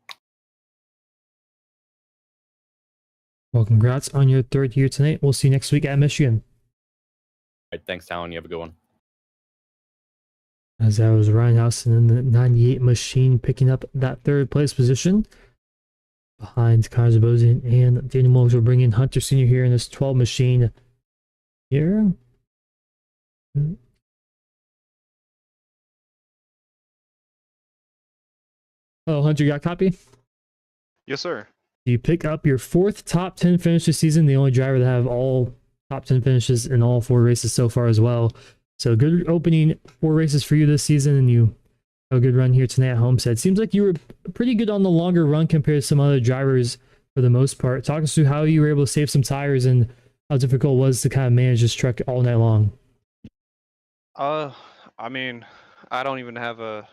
Well, congrats on your third year tonight. We'll see you next week at Michigan. All right, thanks, Talon. You have a good one. As that was Ryan Housen in the 98 machine picking up that third place position. Behind Connor Zabosian and Daniel Mogues will bring in Hunter Sr. here in this 12 machine here. Oh, Hunter, you got a copy? Yes, sir. You pick up your fourth top 10 finish this season, the only driver to have all top 10 finishes in all 4 races so far as well. So good opening 4 races for you this season, and you have a good run here tonight at Homestead. Seems like you were pretty good on the longer run compared to some other drivers for the most part. Talk us through how you were able to save some tires and how difficult it was to kind of manage this truck all night long. I mean, I don't even have a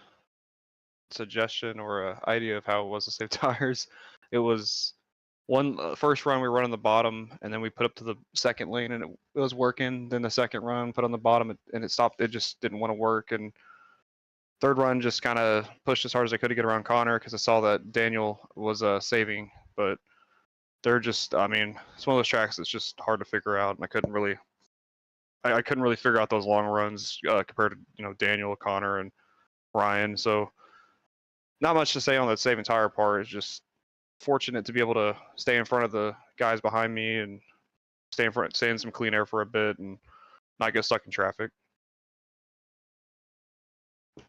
suggestion or a idea of how it was to save tires. It was first run we were running the bottom, and then we put up to the second lane, and it was working. Then the second run put on the bottom, and it stopped. It just didn't want to work. And third run just kind of pushed as hard as I could to get around Connor because I saw that Daniel was saving, but they're just. I mean, it's one of those tracks that's just hard to figure out, and I couldn't really figure out those long runs compared to Daniel, Connor, and Ryan. So not much to say on that saving tire part. It's just fortunate to be able to stay in front of the guys behind me and stay in some clean air for a bit and not get stuck in traffic.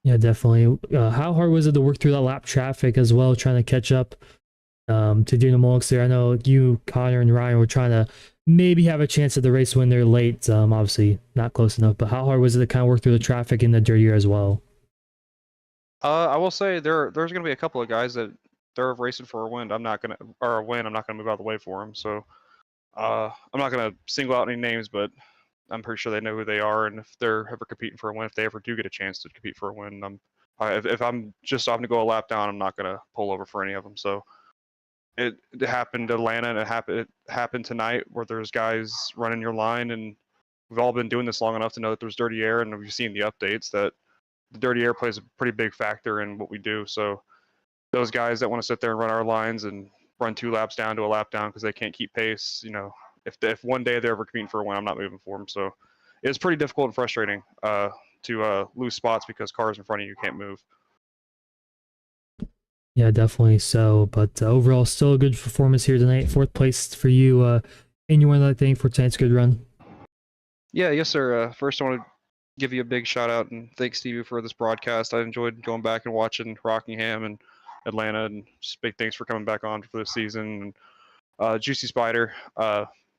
Yeah, definitely. How hard was it to work through that lap traffic as well, trying to catch up to Daniel Mogues there? I know you, Connor, and Ryan were trying to maybe have a chance at the race when they're late. Obviously not close enough, but how hard was it to kind of work through the traffic in the dirty air as well? I will say there's going to be a couple of guys that they're racing for a win. I'm not going to move out of the way for them. So I'm not going to single out any names, but I'm pretty sure they know who they are. And if they're ever competing for a win, if they ever do get a chance to compete for a win, if I'm just opting to go a lap down, I'm not going to pull over for any of them. So it happened to Atlanta, and it happened tonight where there's guys running your line, and we've all been doing this long enough to know that there's dirty air, and we've seen the updates that the dirty air plays a pretty big factor in what we do. So those guys that want to sit there and run our lines and run 2 laps down to a lap down because they can't keep pace, if one day they're ever competing for a win, I'm not moving for them. So it's pretty difficult and frustrating to lose spots because cars in front of you can't move. Yeah, definitely so. But overall, still a good performance here tonight. 4th place for you. And you want to thank for tonight's good run? Yeah, yes, sir. First, I want to give you a big shout out and thanks to you for this broadcast. I enjoyed going back and watching Rockingham and Atlanta, and just big thanks for coming back on for this season. And Juicy Spider,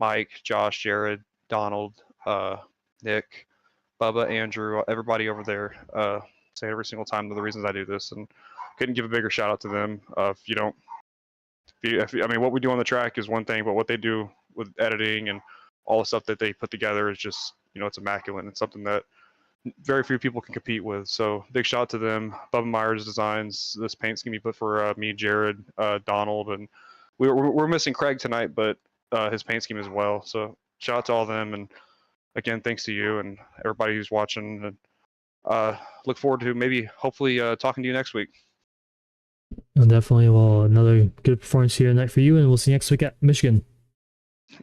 Mike, Josh, Jared, Donald, Nick, Bubba, Andrew, everybody over there. Say every single time the reasons I do this, and couldn't give a bigger shout out to them. I mean, what we do on the track is one thing, but what they do with editing and all the stuff that they put together is just, it's immaculate. And it's something that very few people can compete with. So big shout out to them. Bubba Myers Designs, this paint scheme he put for me, Jared, Donald, and we're missing Craig tonight, but his paint scheme as well. So shout out to all of them, and again, thanks to you and everybody who's watching. And look forward to hopefully talking to you next week. Well, definitely. Well, another good performance here tonight for you, and we'll see you next week at Michigan.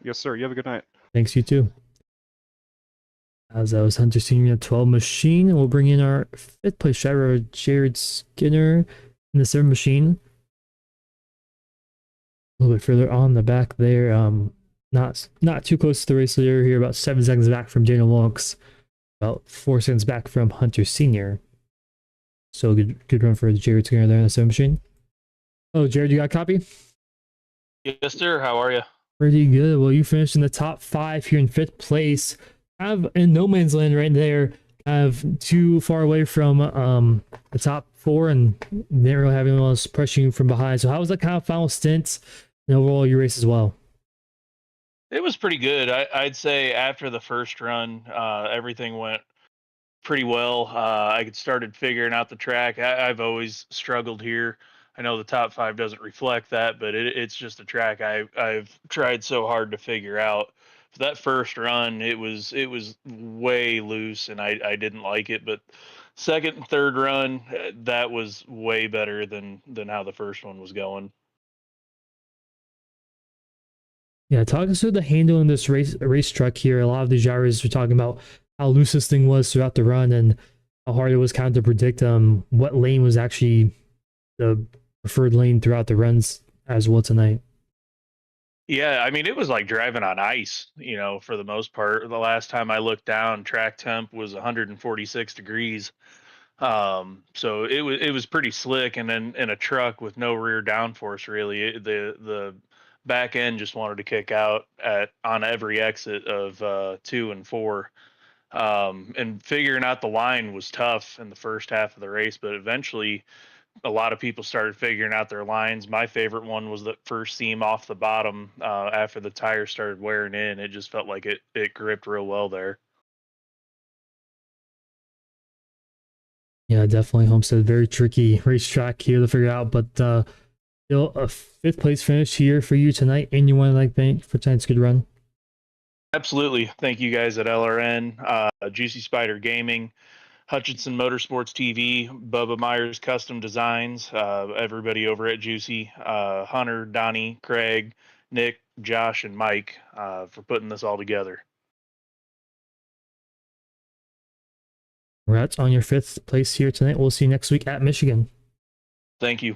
Yes, sir. You have a good night. Thanks, you too. As that was Hunter Senior 12 machine, and we'll bring in our 5th place driver, Jared Skinner, in the 7 machine. A little bit further on the back there. Not too close to the race leader here, about 7 seconds back from Daniel Mogues, about 4 seconds back from Hunter Senior. So good run for Jared Skinner there in the 7 machine. Oh, Jared, you got a copy? Yes, sir. How are you? Pretty good. Well, you finished in the top 5 here in 5th place. Kind of in no man's land right there. Kind of too far away from the top 4, and didn't really have anyone else pressing you from behind. So how was that kind of final stint and overall your race as well? It was pretty good. I'd say after the first run, everything went pretty well. I started figuring out the track. I've always struggled here. I know the top 5 doesn't reflect that, but it's just a track I've tried so hard to figure out. For that first run, it was way loose, and I didn't like it. But second and third run, that was way better than how the first one was going. Yeah, talk us through the handling this race truck here. A lot of the drivers were talking about how loose this thing was throughout the run and how hard it was kind of to predict what lane was actually the preferred lane throughout the runs as well tonight. Yeah, I mean, it was like driving on ice, for the most part. The last time I looked down, track temp was 146 degrees. So it was pretty slick, and then in a truck with no rear downforce, really, the back end just wanted to kick out on every exit of 2 and 4. And figuring out the line was tough in the first half of the race, but eventually a lot of people started figuring out their lines. My favorite one was the first seam off the bottom after the tires started wearing in. It just felt like it gripped real well there. Yeah, definitely. Homestead, very tricky racetrack here to figure out, but still a 5th place finish here for you tonight. And you want to thank for tonight's good run. Absolutely. Thank you guys at LRN, Juicy Spider Gaming, Hutchinson Motorsports TV, Bubba Myers Custom Designs, everybody over at Juicy, Hunter, Donnie, Craig, Nick, Josh, and Mike for putting this all together. Congrats on your 5th place here tonight. We'll see you next week at Michigan. Thank you.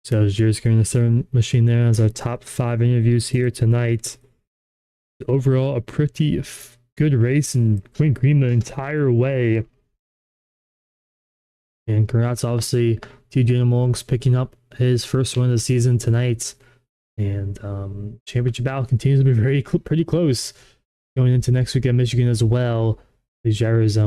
So Jared's carrying the 7 machine there as our top 5 interviews here tonight. Overall, a pretty good race and went green the entire way. And congrats, obviously, TJ Monks picking up his first win of the season tonight. And championship battle continues to be pretty close going into next week at Michigan as well. These drivers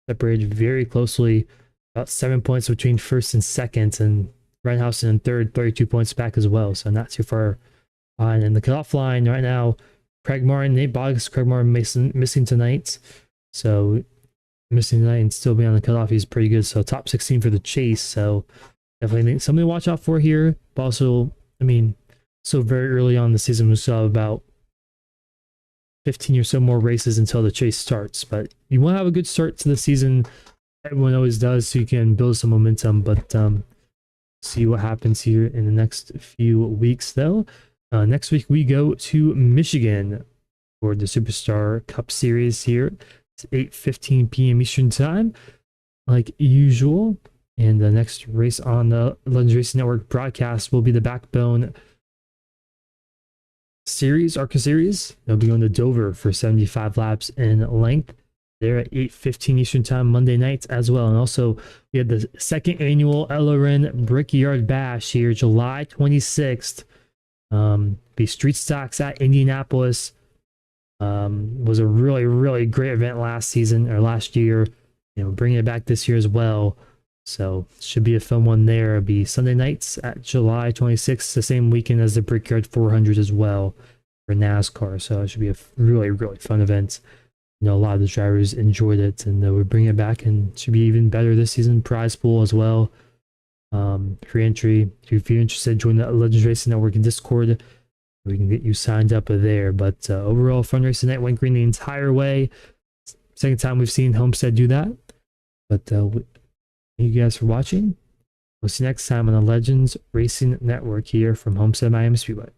separated very closely, about 7 points between first and second, and Renhausen in third, 32 points back as well, so not too far behind. And the cutoff line right now, Craig Martin, Nate Boggs, Craig Martin missing tonight, so missing tonight and still being on the cutoff, he's pretty good. So top 16 for the chase, so definitely something to watch out for here. But also, I mean, so very early on in the season, we saw about 15 or so more races until the chase starts, but you want to have a good start to the season. Everyone always does, so you can build some momentum, but see what happens here in the next few weeks though. Next week we go to Michigan for the Superstar Cup Series here. It's 8:15 p.m. Eastern time like usual, and the next race on the Legends Racing Network broadcast will be the Backbone Series, ARCA Series. They'll be going to Dover for 75 laps in length. They're at 8:15 Eastern time Monday nights as well. And also, we had the 2nd annual LRN Brickyard Bash here, July 26th. Be street stocks at Indianapolis. Was a really, really great event last season or last year. Bringing it back this year as well. So should be a fun one there. It'll be Sunday nights at July 26th, the same weekend as the Brickyard 400 as well for NASCAR. So it should be a really, really fun event. A lot of the drivers enjoyed it, and we're bringing it back, and should be even better this season. Prize pool as well. Free entry. If you're interested, join the Legends Racing Network in Discord. We can get you signed up there. But overall, fun racing night, went green the entire way. Second time we've seen Homestead do that. But thank you guys for watching. We'll see you next time on the Legends Racing Network here from Homestead Miami Speedway.